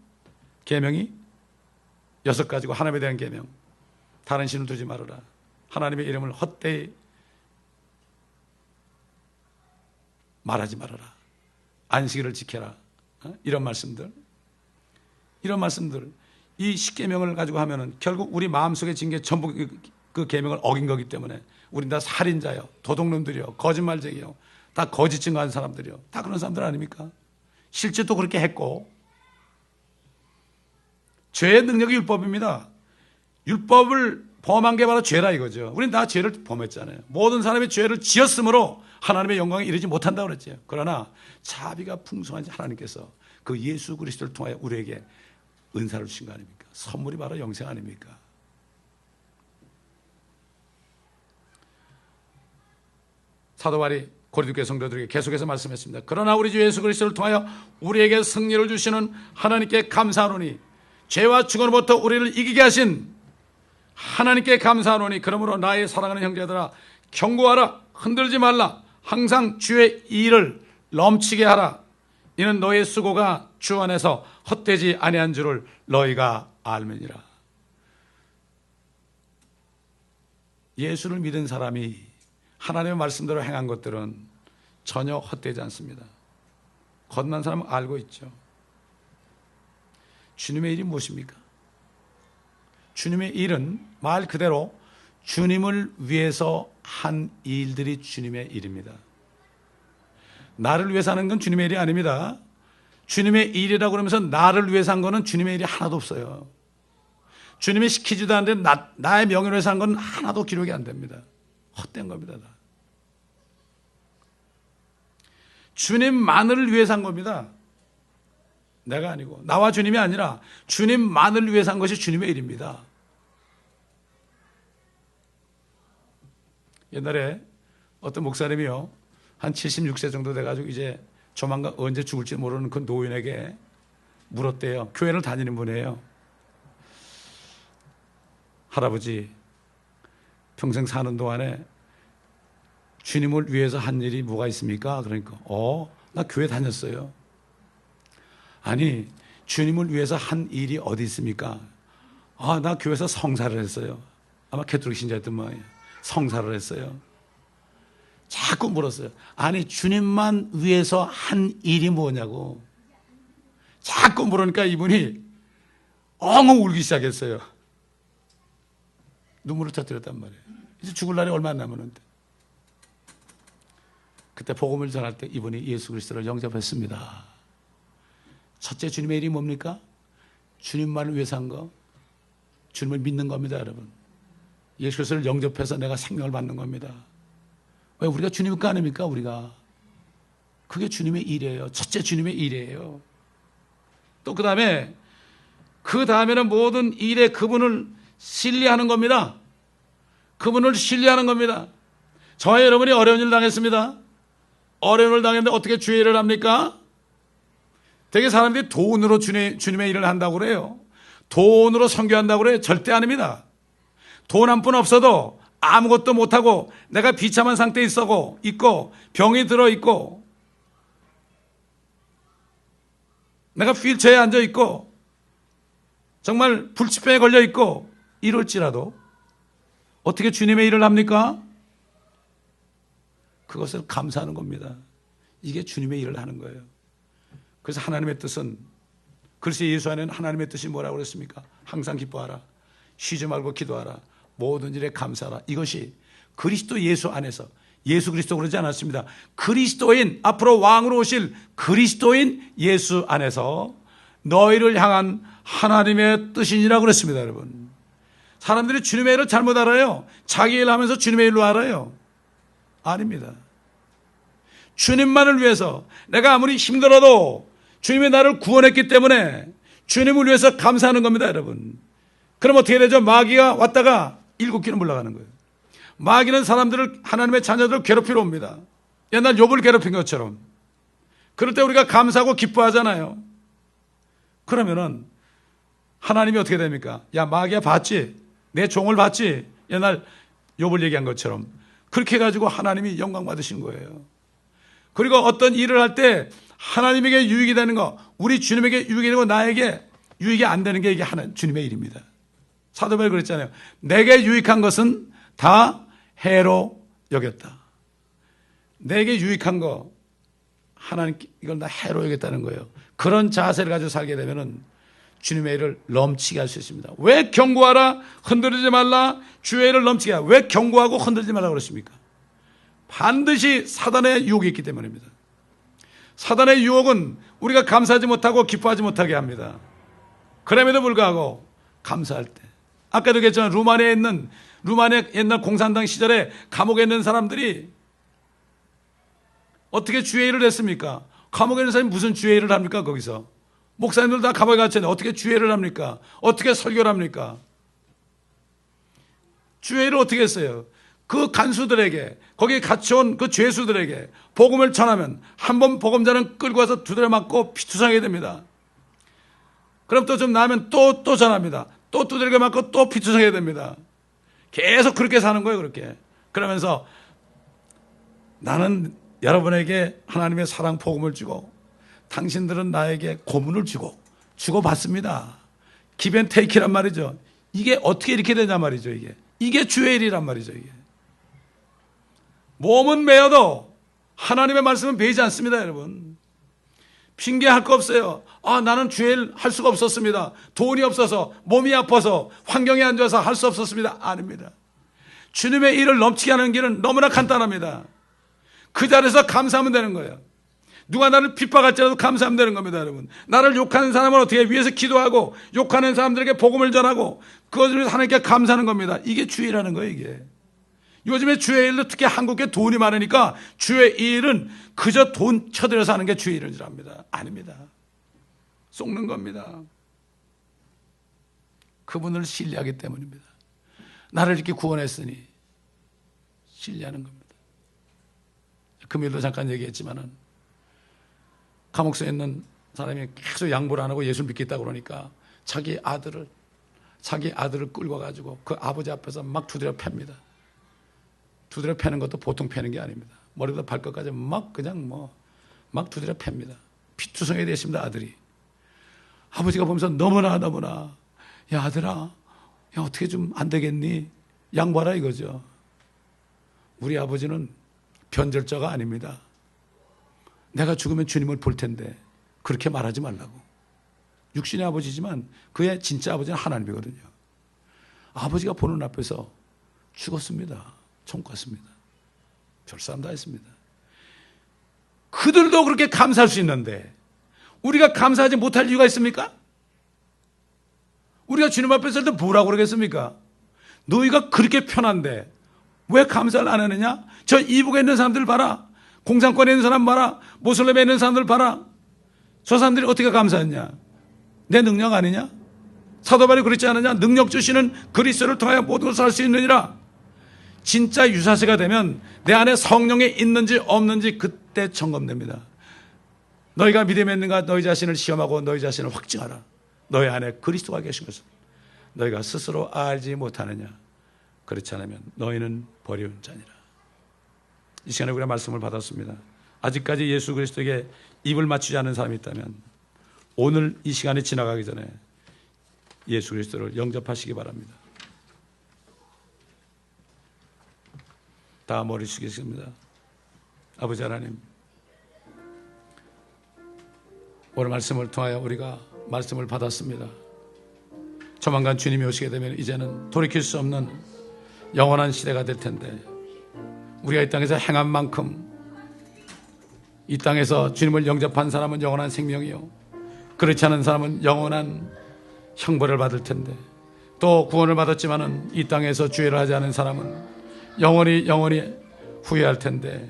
계명이 6가지고 하나님에 대한 계명. 다른 신을 두지 말아라. 하나님의 이름을 헛되이 말하지 말아라. 안식일을 지켜라. 이런 말씀들. 이 십계명을 가지고 하면은 결국 우리 마음속에 진 게 전부 그 계명을 어긴 거기 때문에 우린 다 살인자요, 도둑놈들이요, 거짓말쟁이요, 다 거짓 증거하는 사람들이요. 다 그런 사람들 아닙니까? 실제 또 그렇게 했고. 죄의 능력이 율법입니다. 율법을 범한 게 바로 죄라 이거죠. 우린 다 죄를 범했잖아요. 모든 사람이 죄를 지었으므로 하나님의 영광에 이르지 못한다고 그랬죠. 그러나 자비가 풍성한 하나님께서 그 예수 그리스도를 통하여 우리에게 은사를 주신 거 아닙니까? 선물이 바로 영생 아닙니까? 사도 바울이 고린도 교회 성도들에게 계속해서 말씀했습니다. 그러나 우리 주 예수 그리스도를 통하여 우리에게 승리를 주시는 하나님께 감사하노니, 죄와 죽음으로부터 우리를 이기게 하신 하나님께 감사하노니, 그러므로 나의 사랑하는 형제들아 경고하라. 흔들지 말라. 항상 주의 일을 넘치게 하라. 이는 너의 수고가 주 안에서 헛되지 아니한 줄을 너희가 알면이라. 예수를 믿은 사람이 하나님의 말씀대로 행한 것들은 전혀 헛되지 않습니다. 거듭난 사람은 알고 있죠. 주님의 일이 무엇입니까? 주님의 일은 말 그대로 주님을 위해서 한 일들이 주님의 일입니다. 나를 위해서 하는 건 주님의 일이 아닙니다. 주님의 일이라고 그러면서 나를 위해서 한 거는 주님의 일이 하나도 없어요. 주님이 시키지도 않는데 나의 명예를 위해서 한 건 하나도 기록이 안 됩니다. 헛된 겁니다. 다. 주님만을 위해서 한 겁니다. 내가 아니고, 나와 주님이 아니라 주님만을 위해서 한 것이 주님의 일입니다. 옛날에 어떤 목사님이요, 한 76세 정도 돼가지고 이제 조만간 언제 죽을지 모르는 그 노인에게 물었대요. 교회를 다니는 분이에요. 할아버지, 평생 사는 동안에 주님을 위해서 한 일이 뭐가 있습니까? 그러니까 나 교회 다녔어요. 아니, 주님을 위해서 한 일이 어디 있습니까? 나 교회에서 성사를 했어요. 아마 캐톨릭 신자였던 모양이에요. 성사를 했어요. 자꾸 물었어요. 아니, 주님만 위해서 한 일이 뭐냐고. 자꾸 물으니까 이분이 엉엉 울기 시작했어요. 눈물을 터뜨렸단 말이에요. 이제 죽을 날이 얼마 안 남았는데. 그때 복음을 전할 때 이분이 예수 그리스도를 영접했습니다. 첫째 주님의 일이 뭡니까? 주님만을 위해서 한 거. 주님을 믿는 겁니다, 여러분. 예수 그리스도를 영접해서 내가 생명을 받는 겁니다. 왜? 우리가 주님의 거 아닙니까? 우리가. 그게 주님의 일이에요. 첫째 주님의 일이에요. 또 그 다음에는 모든 일에 그분을 신뢰하는 겁니다. 그분을 신뢰하는 겁니다. 저와 여러분이 어려운 일 당했습니다. 어려운 일 당했는데 어떻게 주의 일을 합니까? 되게 사람들이 돈으로 주님의 일을 한다고 그래요. 돈으로 선교한다고 그래요. 절대 아닙니다. 돈 한 푼 없어도 아무것도 못하고 내가 비참한 상태에 있고 병이 들어있고 내가 휠체어에 앉아있고 정말 불치병에 걸려있고 이럴지라도 어떻게 주님의 일을 합니까? 그것을 감사하는 겁니다. 이게 주님의 일을 하는 거예요. 그래서 하나님의 뜻은, 그래서 예수 안에는 하나님의 뜻이 뭐라고 그랬습니까? 항상 기뻐하라, 쉬지 말고 기도하라, 모든 일에 감사하라. 이것이 그리스도 예수 안에서, 예수 그리스도 그러지 않았습니다. 그리스도인, 앞으로 왕으로 오실 그리스도인 예수 안에서 너희를 향한 하나님의 뜻이니라 그랬습니다. 여러분, 사람들이 주님의 일을 잘못 알아요. 자기 일 하면서 주님의 일로 알아요. 아닙니다. 주님만을 위해서, 내가 아무리 힘들어도 주님이 나를 구원했기 때문에 주님을 위해서 감사하는 겁니다. 여러분, 그럼 어떻게 되죠? 마귀가 왔다가 7길은 물러가는 거예요. 마귀는 사람들을, 하나님의 자녀들을 괴롭히러 옵니다. 옛날 욥을 괴롭힌 것처럼. 그럴 때 우리가 감사하고 기뻐하잖아요. 그러면은 하나님이 어떻게 됩니까? 야, 마귀야 봤지? 내 종을 봤지? 옛날 욥을 얘기한 것처럼 그렇게 해가지고 하나님이 영광 받으신 거예요. 그리고 어떤 일을 할 때 하나님에게 유익이 되는 거, 우리 주님에게 유익이 되고 나에게 유익이 안 되는 게 이게 주님의 일입니다. 사도 바울이 그랬잖아요. 내게 유익한 것은 다 해로 여겼다. 내게 유익한 거 하나님 이걸 다 해로 여겼다는 거예요. 그런 자세를 가지고 살게 되면은 주님의 일을 넘치게 할 수 있습니다. 왜 경고하라, 흔들리지 말라, 주의 일을 넘치게 하라. 왜 경고하고 흔들리지 말라고 그랬습니까? 반드시 사단의 유혹이 있기 때문입니다. 사단의 유혹은 우리가 감사하지 못하고 기뻐하지 못하게 합니다. 그럼에도 불구하고 감사할 때, 아까도 얘기했지만 루마니아 옛날 공산당 시절에 감옥에 있는 사람들이 어떻게 주의 일을 했습니까? 감옥에 있는 사람이 무슨 주의 일을 합니까? 거기서 목사님들 다 감옥에 갇혔는데 어떻게 주의 일을 합니까? 어떻게 설교를 합니까? 주의 일을 어떻게 했어요? 그 간수들에게, 거기에 갇혀온 그 죄수들에게 복음을 전하면 한 번 복음자는 끌고 와서 두드려 맞고 피투성하게 됩니다. 그럼 또 좀 나면 또 전합니다. 또 두드려 맞고 또 피투성하게 됩니다. 계속 그렇게 사는 거예요. 그렇게. 그러면서 나는 여러분에게 하나님의 사랑 복음을 주고 당신들은 나에게 고문을 주고받습니다. give and take란 말이죠. 이게 어떻게 이렇게 되냐 말이죠. 이게 주의 일이란 말이죠. 이게. 몸은 매어도 하나님의 말씀은 배이지 않습니다. 여러분, 핑계할 거 없어요. 아, 나는 주의 일 할 수가 없었습니다. 돈이 없어서, 몸이 아파서, 환경이 안 좋아서 할 수 없었습니다. 아닙니다. 주님의 일을 넘치게 하는 길은 너무나 간단합니다. 그 자리에서 감사하면 되는 거예요. 누가 나를 핍박할지라도 감사하면 되는 겁니다. 여러분, 나를 욕하는 사람은 어떻게 위에서 기도하고 욕하는 사람들에게 복음을 전하고 그것을 위해서 하나님께 감사하는 겁니다. 이게 주의라는 거예요. 이게 요즘에 주의 일로, 특히 한국에 돈이 많으니까 주의 일은 그저 돈 쳐들여서 하는 게 주의 일이랍니다. 아닙니다. 속는 겁니다. 그분을 신뢰하기 때문입니다. 나를 이렇게 구원했으니 신뢰하는 겁니다. 금요일도 잠깐 얘기했지만은 감옥소에 있는 사람이 계속 양보를 안 하고 예수를 믿겠다고 그러니까 자기 아들을 끌고 가지고 그 아버지 앞에서 막 두드려 팹니다. 두드려 패는 것도 보통 패는 게 아닙니다. 머리부터 발끝까지 막 막 두드려 팹니다. 피투성이 됐습니다. 아들이. 아버지가 보면서 너무나 야, 아들아, 야, 어떻게 좀 안 되겠니? 양보하라 이거죠. 우리 아버지는 변절자가 아닙니다. 내가 죽으면 주님을 볼 텐데 그렇게 말하지 말라고. 육신의 아버지지만 그의 진짜 아버지는 하나님이거든요. 아버지가 보는 앞에서 죽었습니다. 총 껐습니다. 별싸움 다 했습니다. 그들도 그렇게 감사할 수 있는데 우리가 감사하지 못할 이유가 있습니까? 우리가 주님 앞에 설 때 뭐라고 그러겠습니까? 너희가 그렇게 편한데 왜 감사를 안 하느냐? 저 이북에 있는 사람들 봐라. 공산권에 있는 사람 봐라. 모슬렘에 있는 사람들 봐라. 저 사람들이 어떻게 감사했냐? 내 능력 아니냐? 사도 바울이 그랬지 않느냐? 능력 주시는 그리스도를 통하여 모든 것을 할 수 있느니라. 진짜 유사시가 되면 내 안에 성령이 있는지 없는지 그때 점검됩니다. 너희가 믿음에 있는가 너희 자신을 시험하고 너희 자신을 확증하라. 너희 안에 그리스도가 계신 것을 너희가 스스로 알지 못하느냐. 그렇지 않으면 너희는 버려온 자니라. 이 시간에 우리가 말씀을 받았습니다. 아직까지 예수 그리스도에게 입을 맞추지 않은 사람이 있다면 오늘 이 시간이 지나가기 전에 예수 그리스도를 영접하시기 바랍니다. 다 머리 숙이겠습니다. 아버지 하나님, 오늘 말씀을 통하여 우리가 말씀을 받았습니다. 조만간 주님이 오시게 되면 이제는 돌이킬 수 없는 영원한 시대가 될 텐데 우리가 이 땅에서 행한 만큼 이 땅에서 주님을 영접한 사람은 영원한 생명이요, 그렇지 않은 사람은 영원한 형벌을 받을 텐데, 또 구원을 받았지만은 이 땅에서 주의를 하지 않은 사람은 영원히 후회할 텐데,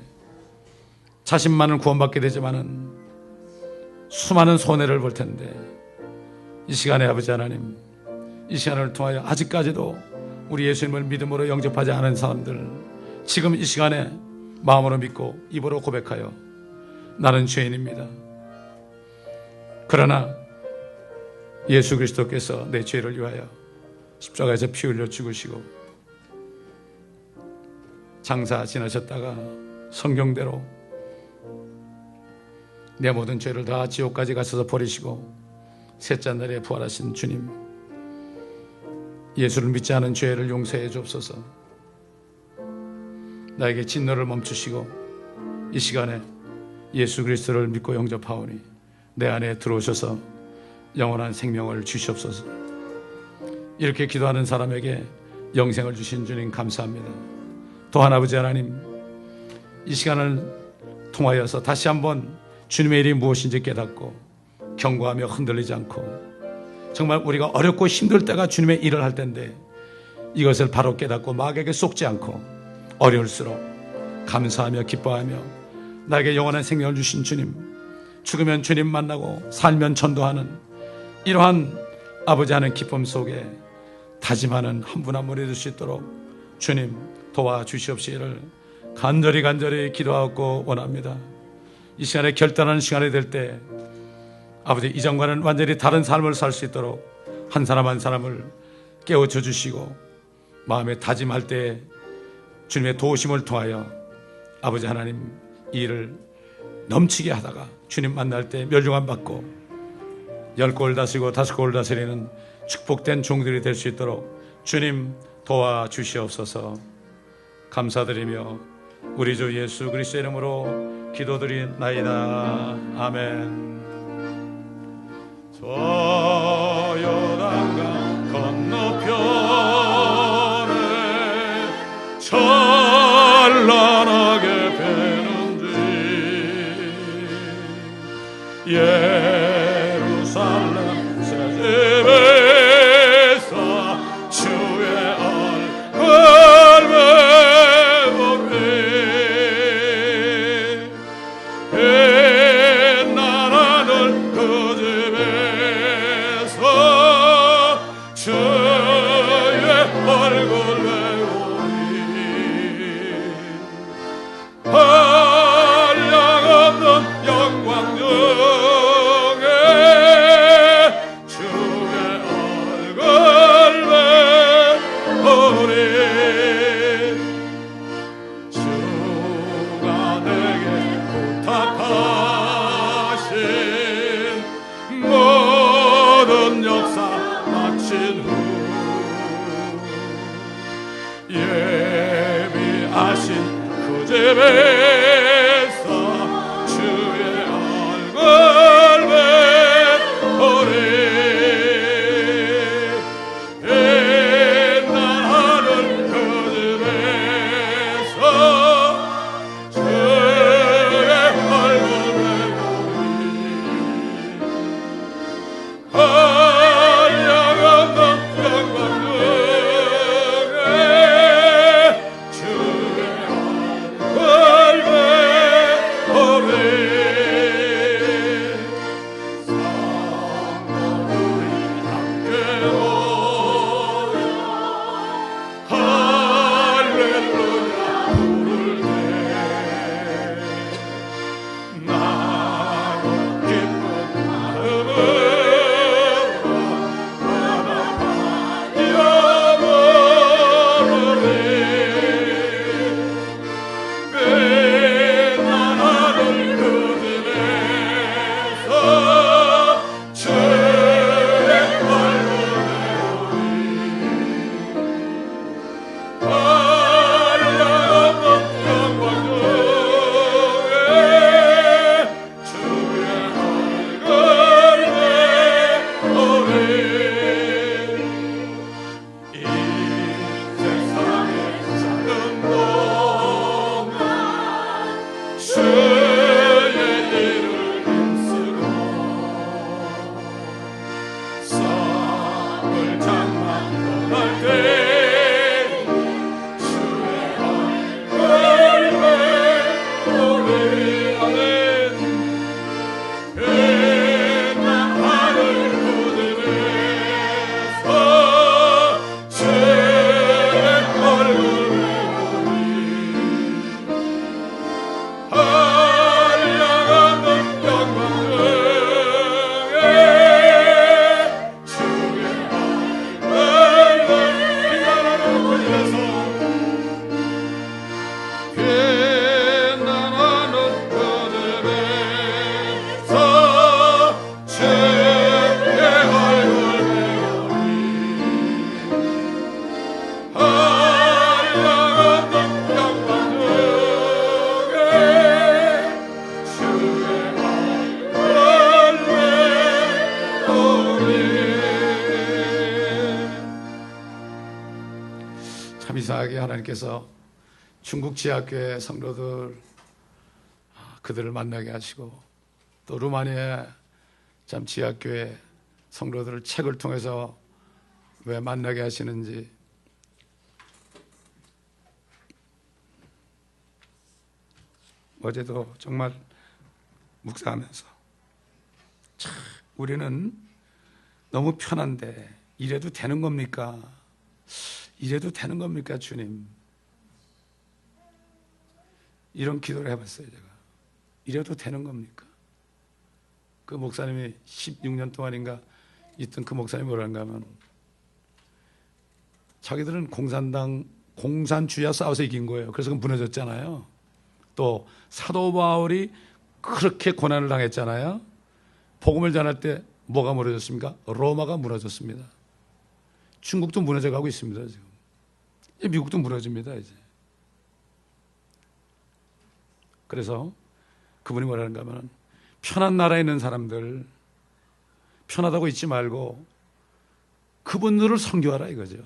자신만은 구원받게 되지만은 수많은 손해를 볼 텐데, 이 시간에 아버지 하나님, 이 시간을 통하여 아직까지도 우리 예수님을 믿음으로 영접하지 않은 사람들, 지금 이 시간에 마음으로 믿고 입으로 고백하여 나는 죄인입니다. 그러나 예수 그리스도께서 내 죄를 위하여 십자가에서 피 흘려 죽으시고 장사 지나셨다가 성경대로 내 모든 죄를 다 지옥까지 가셔서 버리시고 셋째 날에 부활하신 주님, 예수를 믿지 않은 죄를 용서해 주옵소서. 나에게 진노를 멈추시고 이 시간에 예수 그리스도를 믿고 영접하오니 내 안에 들어오셔서 영원한 생명을 주시옵소서. 이렇게 기도하는 사람에게 영생을 주신 주님 감사합니다. 또한 아버지 하나님, 이 시간을 통하여서 다시 한번 주님의 일이 무엇인지 깨닫고 경고하며 흔들리지 않고, 정말 우리가 어렵고 힘들 때가 주님의 일을 할 때인데 이것을 바로 깨닫고 마귀에게 속지 않고 어려울수록 감사하며 기뻐하며 나에게 영원한 생명을 주신 주님, 죽으면 주님 만나고 살면 전도하는 이러한 아버지 하는 기쁨 속에 다짐하는 한 분 한 분 해줄 수 있도록 주님 도와주시옵시기를 간절히 기도하고 원합니다. 이 시간에 결단하는 시간이 될 때 아버지, 이전과는 완전히 다른 삶을 살 수 있도록 한 사람 한 사람을 깨우쳐 주시고 마음에 다짐할 때 주님의 도우심을 통하여 아버지 하나님 이 일을 넘치게 하다가 주님 만날 때 멸류관 받고 10골 다스리고 5골 다스리는 축복된 종들이 될 수 있도록 주님 도와주시옵소서. 감사드리며 우리 주 예수 그리스도의 이름으로 기도드리나이다. 아멘. 저 요단강 건너편에 찬란하게 예루살렘 새집에서 주의 얼굴 배우리 빛난 하늘 그 집에서 주의 얼굴 배우리 한량없는 영광 집에서 주의 얼굴 배우리 빛난 하늘 그 집에서 주의 얼굴 배우리 한량없는 영광 중에 주의 얼굴 이 세상에 사는 동안 주의 이름을 힘쓰고 썩을 장막 떠날 때 주의 얼굴을 보리하는 빛난 하늘 구름에서 주의 얼굴을 보리 한량없는 영광 중에 주의 얼굴을 빛나는 곳에서 빛나는 구름에서 주의 얼굴을 보리 한량없는 영광 중에 주의 얼굴을 보리. 참 이상하게 하나님께서 중국 지하교회 성도들 그들을 만나게 하시고 또 루마니아 참 지하교회 성도들을 책을 통해서 왜 만나게 하시는지 어제도 정말 묵상하면서 참 우리는 너무 편한데 이래도 되는 겁니까? 이래도 되는 겁니까, 주님? 이런 기도를 해봤어요, 제가. 이래도 되는 겁니까? 그 목사님이 16년 동안인가 있던 그 목사님이 뭐라는가 하면 자기들은 공산주의와 싸워서 이긴 거예요. 그래서 그 무너졌잖아요. 또 사도 바울이 그렇게 고난을 당했잖아요. 복음을 전할 때 뭐가 무너졌습니까? 로마가 무너졌습니다. 중국도 무너져가고 있습니다, 지금. 이제 미국도 무너집니다, 이제. 그래서 그분이 뭐라는가 하면 편한 나라에 있는 사람들 편하다고 있지 말고 그분들을 선교하라 이거죠.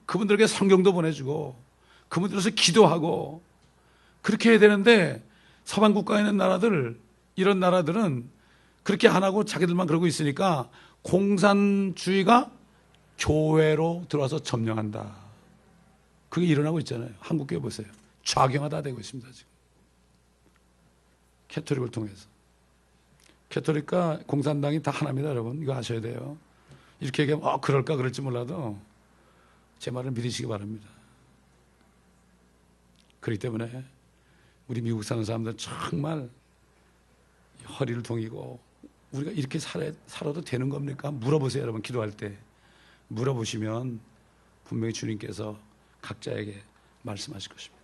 그분들에게 성경도 보내주고 그분들에서 기도하고 그렇게 해야 되는데 서방 국가에 있는 나라들 이런 나라들은 그렇게 안 하고 자기들만 그러고 있으니까 공산주의가 교회로 들어와서 점령한다. 그게 일어나고 있잖아요. 한국 교회 보세요. 좌경화다 되고 있습니다, 지금. 캐토릭을 통해서. 캐토릭과 공산당이 다 하나입니다, 여러분. 이거 아셔야 돼요. 이렇게 얘기하면 그럴까 그럴지 몰라도 제 말을 믿으시기 바랍니다. 그렇기 때문에 우리 미국 사는 사람들 정말 허리를 동이고 우리가 이렇게 살아도 되는 겁니까? 물어보세요, 여러분. 기도할 때 물어보시면 분명히 주님께서 각자에게 말씀하실 것입니다.